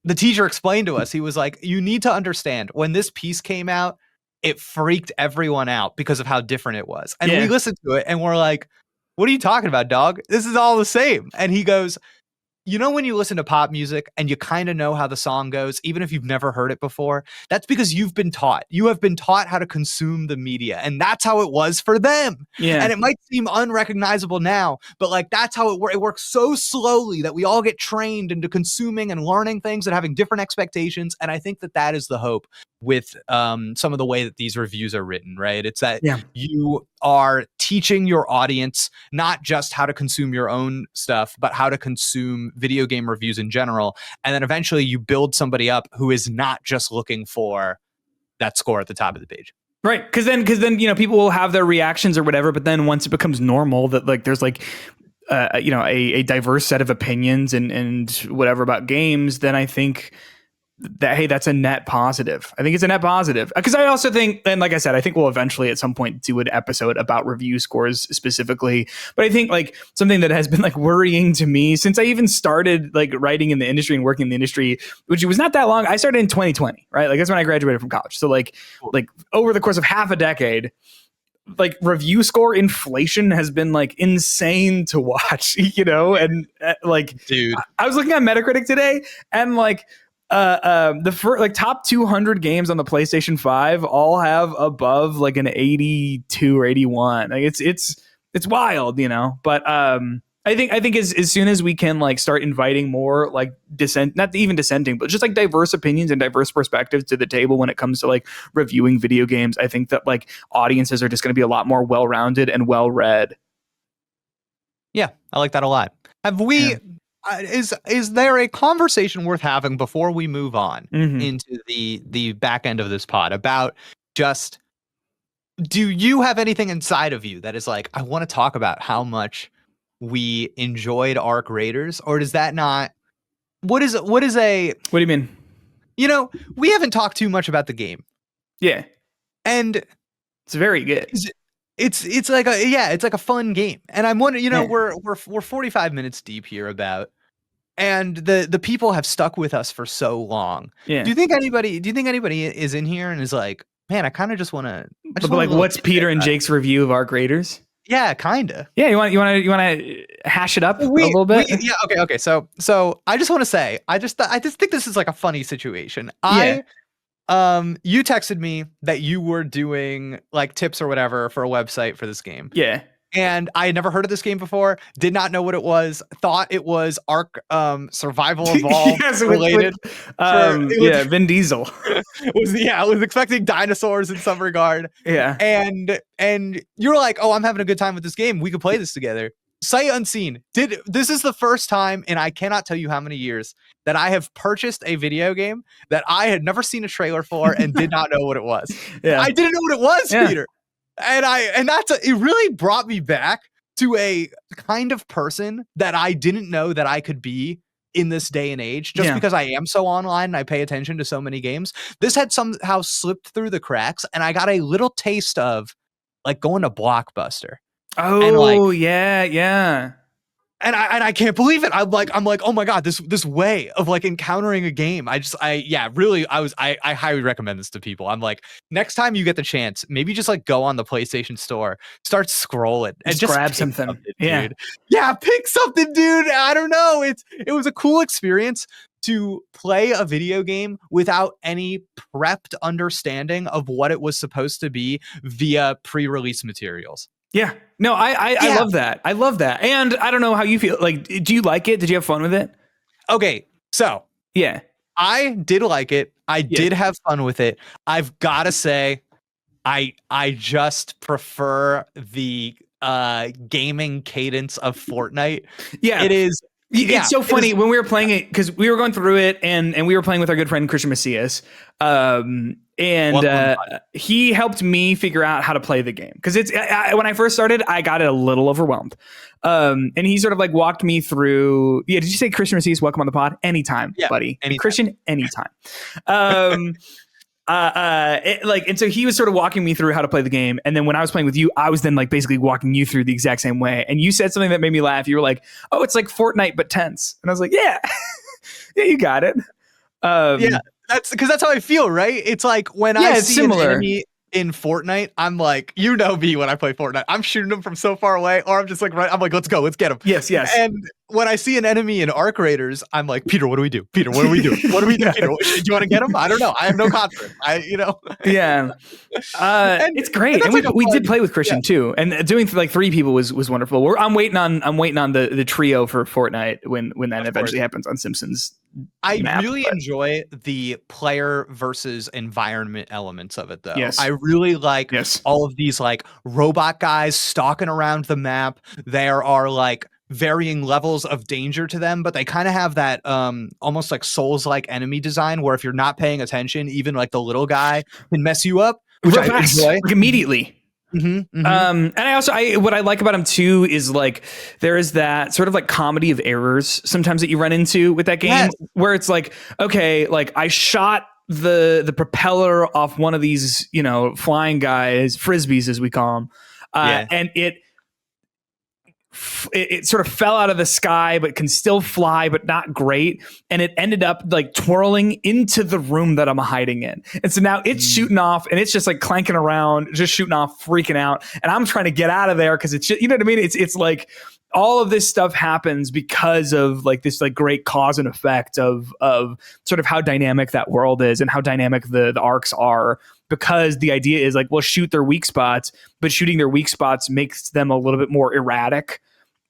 the teacher explained to us, he was like, you need to understand, when this piece came out, it freaked everyone out because of how different it was. And we listened to it and we're like, what are you talking about, dog? This is all the same. And he goes, when you listen to pop music and you kind of know how the song goes, even if you've never heard it before, that's because you've been taught. You have been taught how to consume the media, and that's how it was for them. Yeah. And it might seem unrecognizable now, but like that's how it works so slowly that we all get trained into consuming and learning things and having different expectations. And I think that is the hope with some of the way that these reviews are written, right? It's that you are teaching your audience not just how to consume your own stuff, but how to consume video game reviews in general. And then eventually you build somebody up who is not just looking for that score at the top of the page. Right. Because then, people will have their reactions or whatever. But then once it becomes normal that like there's like, a diverse set of opinions and whatever about games, then I think that, hey, that's a net positive. I think it's a net positive, because I also think, and like I said, I think we'll eventually at some point do an episode about review scores specifically. But I think like something that has been like worrying to me since I even started like writing in the industry and working in the industry, which was not that long. I started in 2020, right? Like that's when I graduated from college. So like over the course of half a decade, like review score inflation has been like insane to watch, and like, dude, I was looking at Metacritic today, and like the top 200 games on the PlayStation 5 all have above like an 82 or 81. Like it's wild, but I think as soon as we can like start inviting more like not even dissenting, but just like diverse opinions and diverse perspectives to the table when it comes to like reviewing video games, I think that like audiences are just going to be a lot more well-rounded and well-read. Yeah, I like that a lot. Have we is there a conversation worth having before we move on into the back end of this pod about just, do you have anything inside of you that is like, I want to talk about how much we enjoyed Arc Raiders, or does that not, what do you mean? We haven't talked too much about the game. Yeah. And It's very good. It's like a fun game. And I'm wondering, Yeah. we're 45 minutes deep here and the people have stuck with us for so long. Yeah. Do you think anybody is in here and is like, man, I kind of just want to But like, what's Peter and Jake's review of Arc Raiders? Yeah, kind of. Yeah, you want to hash it up a little bit? Okay. So I just want to say, I just think this is like a funny situation. Yeah. You texted me that you were doing like tips or whatever for a website for this game. Yeah. And I had never heard of this game before, did not know what it was, thought it was Ark Survival Evolved Yes, related. Vin Diesel. I was expecting dinosaurs in some regard. Yeah. And you're like, oh, I'm having a good time with this game. We could play this together. Sight unseen. This is the first time in I cannot tell you how many years that I have purchased a video game that I had never seen a trailer for and did not know what it was. Yeah. I didn't know what it was, Yeah. Peter. It really brought me back to a kind of person that I didn't know that I could be in this day and age, just because I am so online and I pay attention to so many games. This had somehow slipped through the cracks, and I got a little taste of like going to Blockbuster. Oh, yeah. And I can't believe it. I'm like, oh my God, this way of like encountering a game. I highly recommend this to people. I'm like, next time you get the chance, maybe just like go on the PlayStation Store, start scrolling and just grab something. Yeah. Dude. Yeah, pick something, dude. I don't know. It was a cool experience to play a video game without any prepped understanding of what it was supposed to be via pre-release materials. Yeah. No, I love that. I love that. And I don't know how you feel. Like, do you like it? Did you have fun with it? Okay. So, yeah, I did like it. I did have fun with it. I've got to say, I just prefer the gaming cadence of Fortnite. Yeah. It is. It's so funny when we were playing it, because we were going through it and we were playing with our good friend Christian Macias. He helped me figure out how to play the game, because when I first started, I got a little overwhelmed. And he sort of like walked me through. Yeah, did you say Christian Macias? Welcome on the pod. Anytime, buddy. Anytime. Christian, anytime. And so he was sort of walking me through how to play the game, and then when I was playing with you, I was then like basically walking you through the exact same way. And you said something that made me laugh. You were like, "Oh, it's like Fortnite but tense," and I was like, "Yeah, yeah, you got it." That's because that's how I feel, right? It's like when I see an enemy in Fortnite, I'm like, you know me when I play Fortnite, I'm shooting them from so far away, or I'm just like, I'm like, let's go, let's get him. Yes. And when I see an enemy in Arc Raiders, I'm like, Peter, what do we do? Peter, what do we do? What do we do? Peter, do you want to get him? I don't know. I have no confidence. Yeah. It's great. And we did play with Christian too. And doing like 3 people was wonderful. I'm waiting on the trio for Fortnite when that eventually happens on Simpsons. I really enjoy the player versus environment elements of it, though. Yes. I really like all of these like robot guys stalking around the map. There are like varying levels of danger to them, but they kind of have that almost like Souls-like enemy design where if you're not paying attention, even like the little guy can mess you up, which I enjoy. Like immediately. Mm-hmm. And what I like about him too is like there is that sort of like comedy of errors sometimes that you run into with that game, where it's like, okay, like I shot the propeller off one of these, flying guys, frisbees as we call them, and it sort of fell out of the sky, but can still fly, but not great. And it ended up like twirling into the room that I'm hiding in. And so now it's shooting off and it's just like clanking around, just shooting off, freaking out. And I'm trying to get out of there because it's just, you know what I mean? It's like all of this stuff happens because of like this like great cause and effect of sort of how dynamic that world is and how dynamic the arcs are. Because the idea is like, well, shoot their weak spots, but shooting their weak spots makes them a little bit more erratic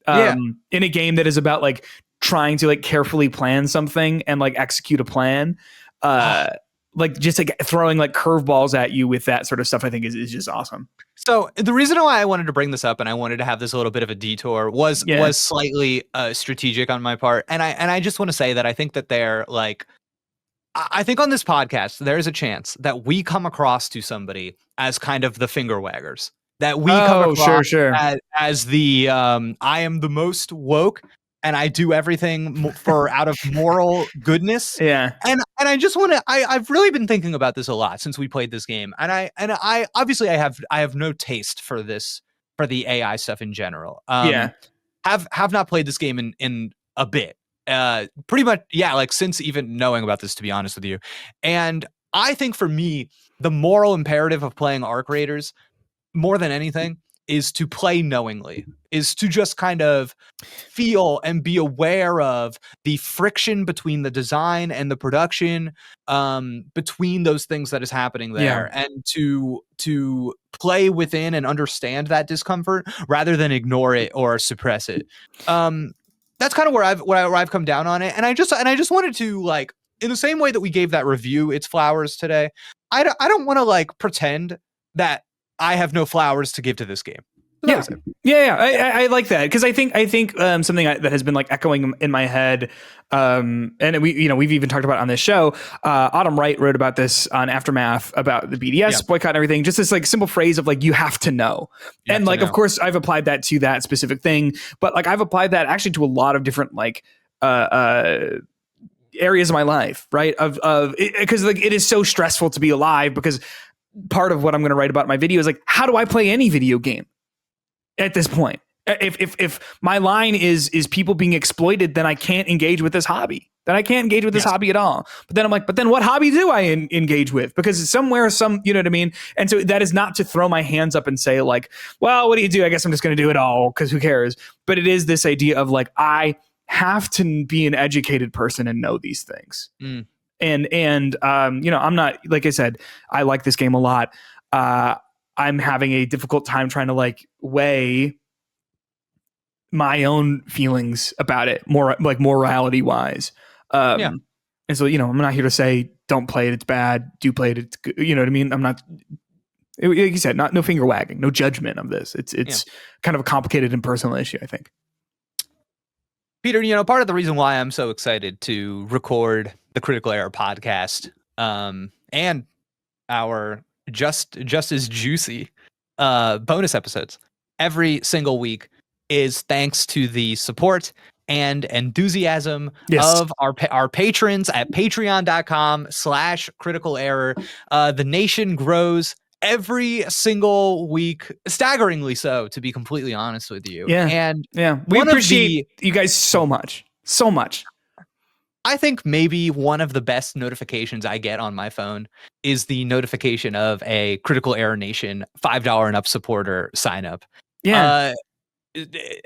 in a game that is about like trying to like carefully plan something and like execute a plan. Like just like throwing like curveballs at you with that sort of stuff, I think is just awesome. So the reason why I wanted to bring this up and I wanted to have this a little bit of a detour was slightly strategic on my part. And I just want to say that I think that they're like, I think on this podcast, there's a chance that we come across to somebody as kind of the finger waggers, that we come across as the I am the most woke and I do everything for out of moral goodness. Yeah. And And I just want to. I've really been thinking about this a lot since we played this game, and I obviously I have no taste for the AI stuff in general. Yeah. Have not played this game in a bit. Pretty much, yeah, like since even knowing about this, to be honest with you. And I think for me, the moral imperative of playing Arc Raiders more than anything is to play knowingly, is to just kind of feel and be aware of the friction between the design and the production, between those things that is happening there, and to play within and understand that discomfort rather than ignore it or suppress it. That's kind of where I've come down on it, and I just wanted to, like, in the same way that we gave that review its flowers today, I don't want to like pretend that I have no flowers to give to this game. I like that, because I think something that has been like echoing in my head, and we've even talked about it on this show. Autumn Wright wrote about this on Aftermath about the BDS boycott and everything. Just this like simple phrase of like, you have to know, and like of course I've applied that to that specific thing, but like I've applied that actually to a lot of different like areas of my life, right? Because like it is so stressful to be alive, because part of what I'm going to write about in my video is like, how do I play any video game at this point? If my line is people being exploited, then I can't engage with this hobby. Then I can't engage with this hobby at all. But then I'm like, what hobby do I engage with? Because somewhere, you know what I mean? And so that is not to throw my hands up and say like, well, what do you do? I guess I'm just going to do it all because who cares? But it is this idea of like, I have to be an educated person and know these things. And I'm not, like I said, I like this game a lot. I'm having a difficult time trying to like weigh my own feelings about it, more like morality wise. And so, I'm not here to say don't play it, it's bad. Do play it, it's good. You know what I mean? I'm not, like you said, no finger wagging, no judgment of this. It's kind of a complicated and personal issue, I think. Peter, part of the reason why I'm so excited to record the Critical Error podcast, and our just as juicy bonus episodes every single week is thanks to the support and enthusiasm of our patrons at patreon.com/critical error. The nation grows every single week, staggeringly so, to be completely honest with you. We appreciate you guys so much. I think maybe one of the best notifications I get on my phone is the notification of a Critical Error Nation $5 and up supporter sign up.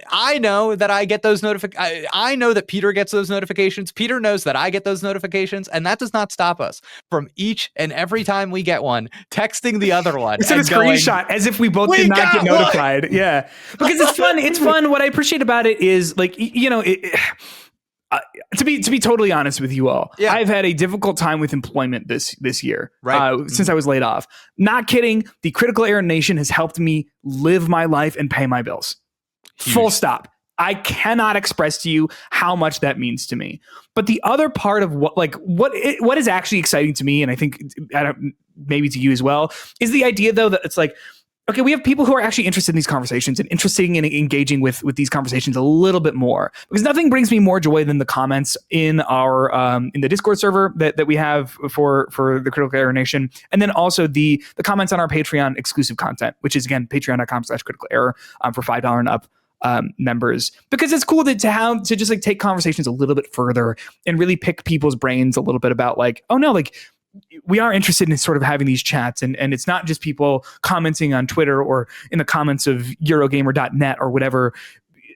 I know that I get those notifications. I know that Peter gets those notifications. Peter knows that I get those notifications, and that does not stop us from each and every time we get one texting the other one. It's a screenshot as if we both did not get notified. One. Yeah, because it's fun. It's fun. What I appreciate about it is like, to be totally honest with you all, I've had a difficult time with employment this year, right? Since I was laid off. Not kidding. The Critical Error Nation has helped me live my life and pay my bills. Huge. Full stop. I cannot express to you how much that means to me. But the other part of what is actually exciting to me, and I think maybe to you as well, is the idea though that it's like, okay, we have people who are actually interested in these conversations and interested in engaging with these conversations a little bit more. Because nothing brings me more joy than the comments in our in the Discord server that we have for the Critical Error Nation, and then also the comments on our Patreon exclusive content, which is again patreon.com/critical error for $5 and up members, because it's cool to just like take conversations a little bit further and really pick people's brains a little bit about like, oh no, like we are interested in sort of having these chats, and it's not just people commenting on Twitter or in the comments of Eurogamer.net or whatever,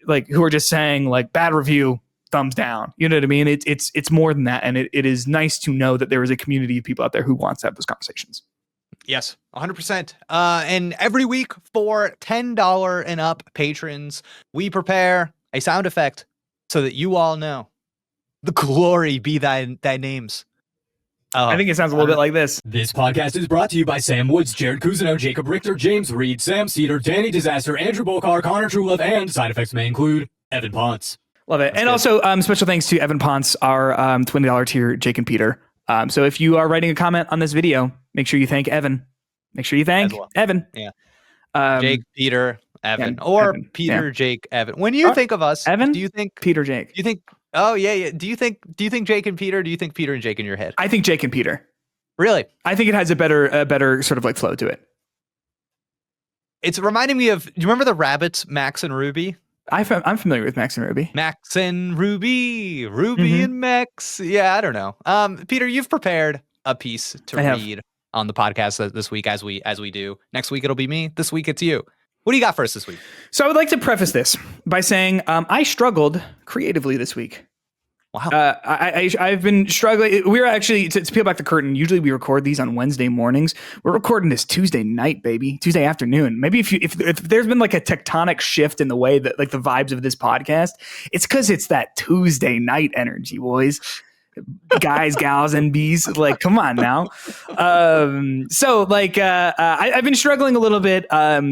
like who are just saying like bad review, thumbs down. You know what I mean? It's more than that, and it is nice to know that there is a community of people out there who wants to have those conversations. Yes, 100%. And every week for $10 and up patrons, we prepare a sound effect so that you all know. The glory be thy names. I think it sounds a little bit like this. This podcast is brought to you by Sam Woods, Jared Cousineau, Jacob Richter, James Reed, Sam Cedar, Danny Disaster, Andrew Bokar, Connor Truelove, and side effects may include Evan Ponce. Love it. That's and good. Also special thanks to Evan Ponce, our $20 tier, Jake and Peter. So if you are writing a comment on this video, make sure you thank Evan. Make sure you thank Evan. Yeah. Jake, Peter, Evan, or Evan. Peter, Jake, Evan. When you think of us, Evan, do you think Peter, Jake? Do you think Oh yeah. Do you think Jake and Peter? Do you think Peter and Jake in your head? I think Jake and Peter. Really? I think it has a better sort of like flow to it. It's reminding me of. Do you remember the rabbits, Max and Ruby? I'm familiar with Max and Ruby. Max and Ruby, and Max. Yeah, I don't know. Peter, you've prepared a piece to read on the podcast this week, as we do. Next week it'll be me. This week it's you. What do you got for us this week? So I would like to preface this by saying I struggled creatively this week. Wow. I've been struggling. We're actually, to peel back the curtain, usually we record these on Wednesday mornings. We're recording this Tuesday night, baby. Tuesday afternoon. Maybe if there's been like a tectonic shift in the way that like the vibes of this podcast, it's because it's that Tuesday night energy, boys. Guys, gals, and bees. Like, come on now. So like I've been struggling a little bit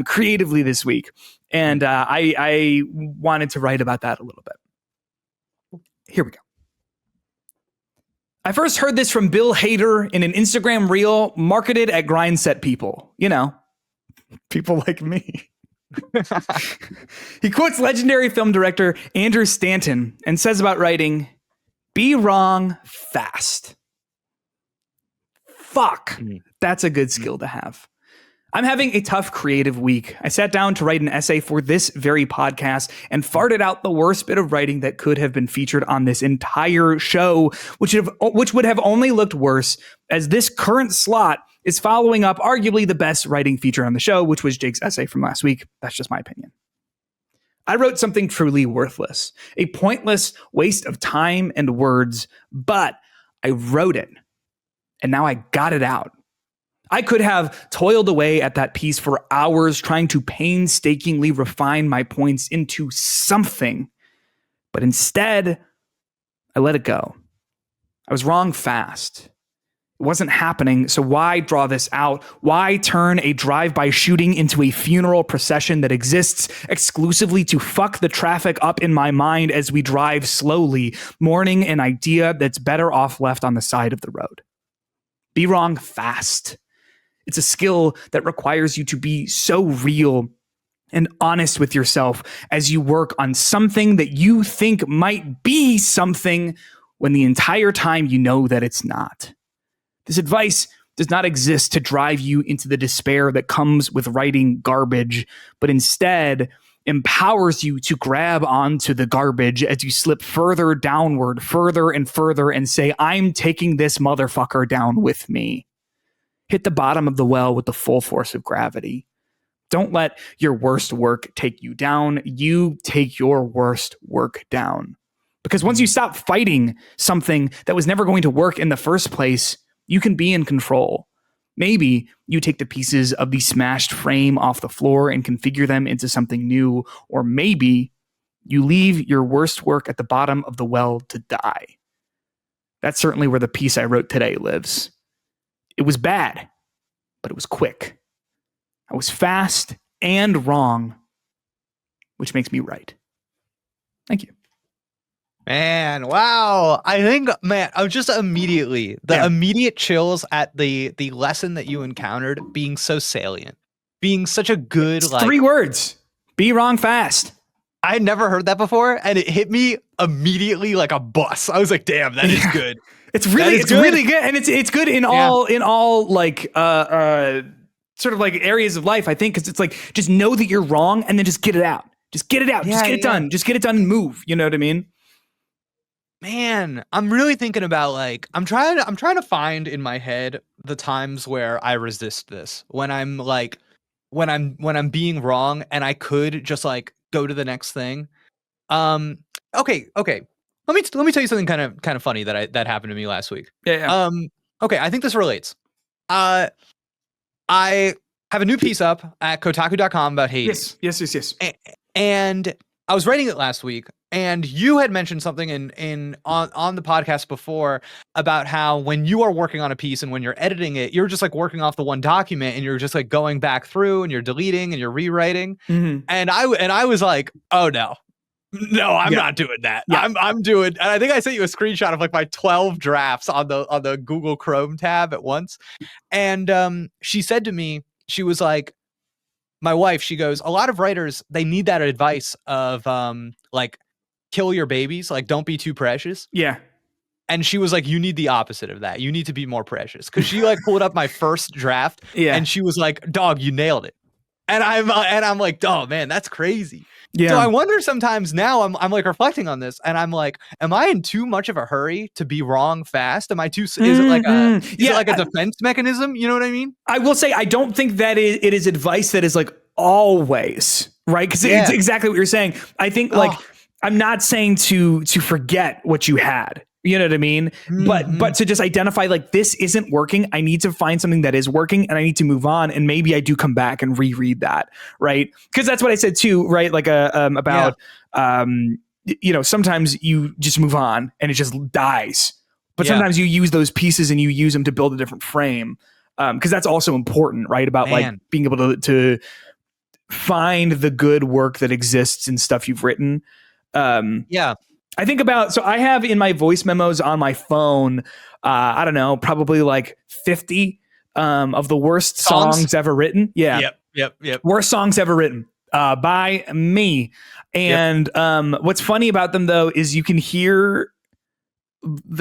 creatively this week. And I wanted to write about that a little bit. Here we go. I first heard this from Bill Hader in an Instagram reel marketed at grindset people. You know, people like me. He quotes legendary film director Andrew Stanton and says about writing, "Be wrong fast." Fuck. That's a good skill to have. I'm having a tough creative week. I sat down to write an essay for this very podcast and farted out the worst bit of writing that could have been featured on this entire show, which would have only looked worse, as this current slot is following up arguably the best writing feature on the show, which was Jake's essay from last week. That's just my opinion. I wrote something truly worthless, a pointless waste of time and words, but I wrote it, and now I got it out. I could have toiled away at that piece for hours trying to painstakingly refine my points into something, but instead, I let it go. I was wrong fast. It wasn't happening, so why draw this out? Why turn a drive-by shooting into a funeral procession that exists exclusively to fuck the traffic up in my mind as we drive slowly, mourning an idea that's better off left on the side of the road? Be wrong fast. It's a skill that requires you to be so real and honest with yourself as you work on something that you think might be something when the entire time you know that it's not. This advice does not exist to drive you into the despair that comes with writing garbage, but instead empowers you to grab onto the garbage as you slip further downward, further and further, and say, I'm taking this motherfucker down with me. Hit the bottom of the well with the full force of gravity. Don't let your worst work take you down. You take your worst work down. Because once you stop fighting something that was never going to work in the first place, you can be in control. Maybe you take the pieces of the smashed frame off the floor and configure them into something new, or maybe you leave your worst work at the bottom of the well to die. That's certainly where the piece I wrote today lives. It was bad, but it was quick. I was fast and wrong, which makes me right. Thank you. Man, wow. I think, man, I was just immediately, immediate chills at the lesson that you encountered being so salient, being such a good, it's 3 words. Be wrong fast. I had never heard that before, and it hit me immediately like a bus. I was like, damn, that is good. It's really good, and it's good in all like sort of like areas of life. I think because it's like just know that you're wrong and then just get it out. Just get it out. Just get it done. Just get it done and move. You know what I mean? Man, I'm really thinking about like I'm trying to find in my head the times where I resist this when I'm like when I'm being wrong and I could just like go to the next thing. Okay. Let me tell you something kind of funny that happened to me last week. Yeah. Okay, I think this relates. I have a new piece up at Kotaku.com about Hades. Yes. And I was writing it last week, and you had mentioned something on the podcast before about how when you are working on a piece and when you're editing it, you're just like working off the one document and you're just like going back through and you're deleting and you're rewriting. Mm-hmm. And I was like, oh no, I'm not doing that. Yeah. I'm doing, and I think I sent you a screenshot of like my 12 drafts on the Google Chrome tab at once. And she said to me, she was like, my wife, she goes, a lot of writers, they need that advice of like kill your babies, like don't be too precious. Yeah. And she was like, you need the opposite of that. You need to be more precious. Because she like pulled up my first draft and she was like, dog, you nailed it. And I'm like, oh man, that's crazy. Yeah. So I wonder sometimes now I'm like reflecting on this and I'm like, am I in too much of a hurry to be wrong fast? Am I too, is it like a defense mechanism? You know what I mean? I will say, I don't think that it is advice that is like always right. Cause it's exactly what you're saying. I think like, I'm not saying to forget what you had. You know what I mean? But to just identify like this isn't working. I need to find something that is working and I need to move on. And maybe I do come back and reread that. Right. Cause that's what I said too. Right. Like about you know, sometimes you just move on and it just dies. But sometimes you use those pieces and you use them to build a different frame. Cause that's also important, right? About like being able to find the good work that exists in stuff you've written. I think about, so I have in my voice memos on my phone, I don't know, probably like 50 of the worst songs ever written. Yeah. Yep. Worst songs ever written by me. And what's funny about them though, is you can hear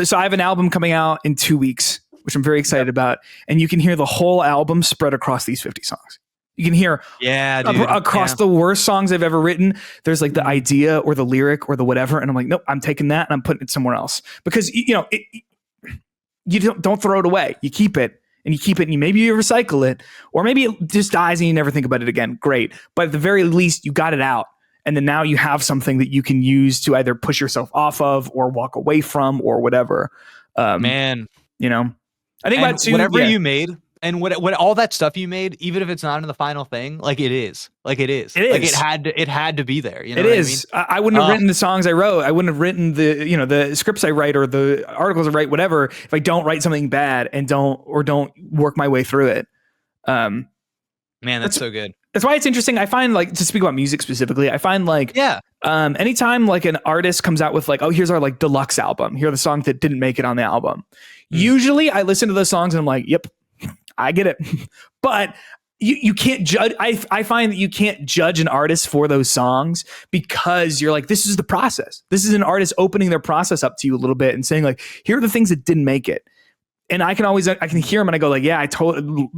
so I have an album coming out in 2 weeks, which I'm very excited about. And you can hear the whole album spread across these 50 songs. You can hear across the worst songs I've ever written. There's like the idea or the lyric or the whatever. And I'm like, nope, I'm taking that and I'm putting it somewhere else because you know, you don't throw it away. You keep it and you keep it and maybe you recycle it or maybe it just dies and you never think about it again. Great. But at the very least you got it out. And then now you have something that you can use to either push yourself off of or walk away from or whatever. You know, I think about whatever you made. And what all that stuff you made, even if it's not in the final thing, like it is. Like it had to be there. You know it is. I mean? I wouldn't have written the songs I wrote. I wouldn't have written the scripts I write or the articles I write, whatever, if I don't write something bad and don't work my way through it. Man, that's so good. That's why it's interesting. I find like to speak about music specifically, I find like anytime like an artist comes out with like, oh, here's our like deluxe album. Here are the songs that didn't make it on the album. Usually I listen to those songs and I'm like, yep, I get it. But you can't judge. I find that you can't judge an artist for those songs because you're like, this is the process. This is an artist opening their process up to you a little bit and saying like, here are the things that didn't make it. And I can hear them and I go like, yeah,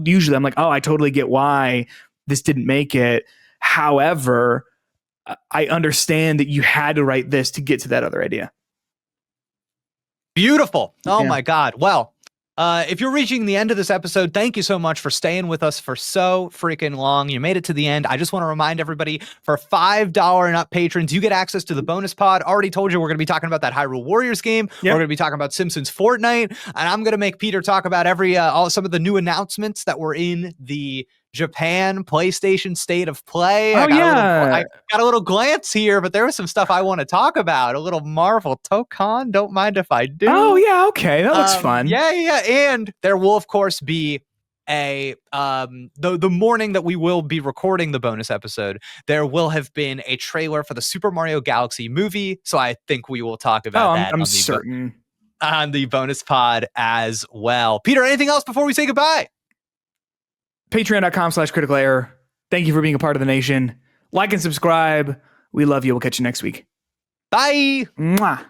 usually I'm like, oh, I totally get why this didn't make it. However, I understand that you had to write this to get to that other idea. Beautiful. Oh my God. Well, if you're reaching the end of this episode, thank you so much for staying with us for so freaking long. You made it to the end. I just want to remind everybody, for $5 and up patrons, you get access to the bonus pod. Already told you we're going to be talking about that Hyrule Warriors game. We're going to be talking about Simpsons Fortnite, and I'm going to make Peter talk about some of the new announcements that were in the Japan PlayStation State of Play. I got a little glance here, but there was some stuff I want to talk about. A little Marvel Tokon. Don't mind if I do. Oh yeah, okay, that looks fun. Yeah, and there will of course be the morning that we will be recording the bonus episode, there will have been a trailer for the Super Mario Galaxy movie. So I think we will talk about that. I'm certain on the bonus pod as well. Peter, anything else before we say goodbye? Patreon.com/criticalerror. Thank you for being a part of the nation. Like and subscribe. We love you. We'll catch you next week. Bye. Mwah.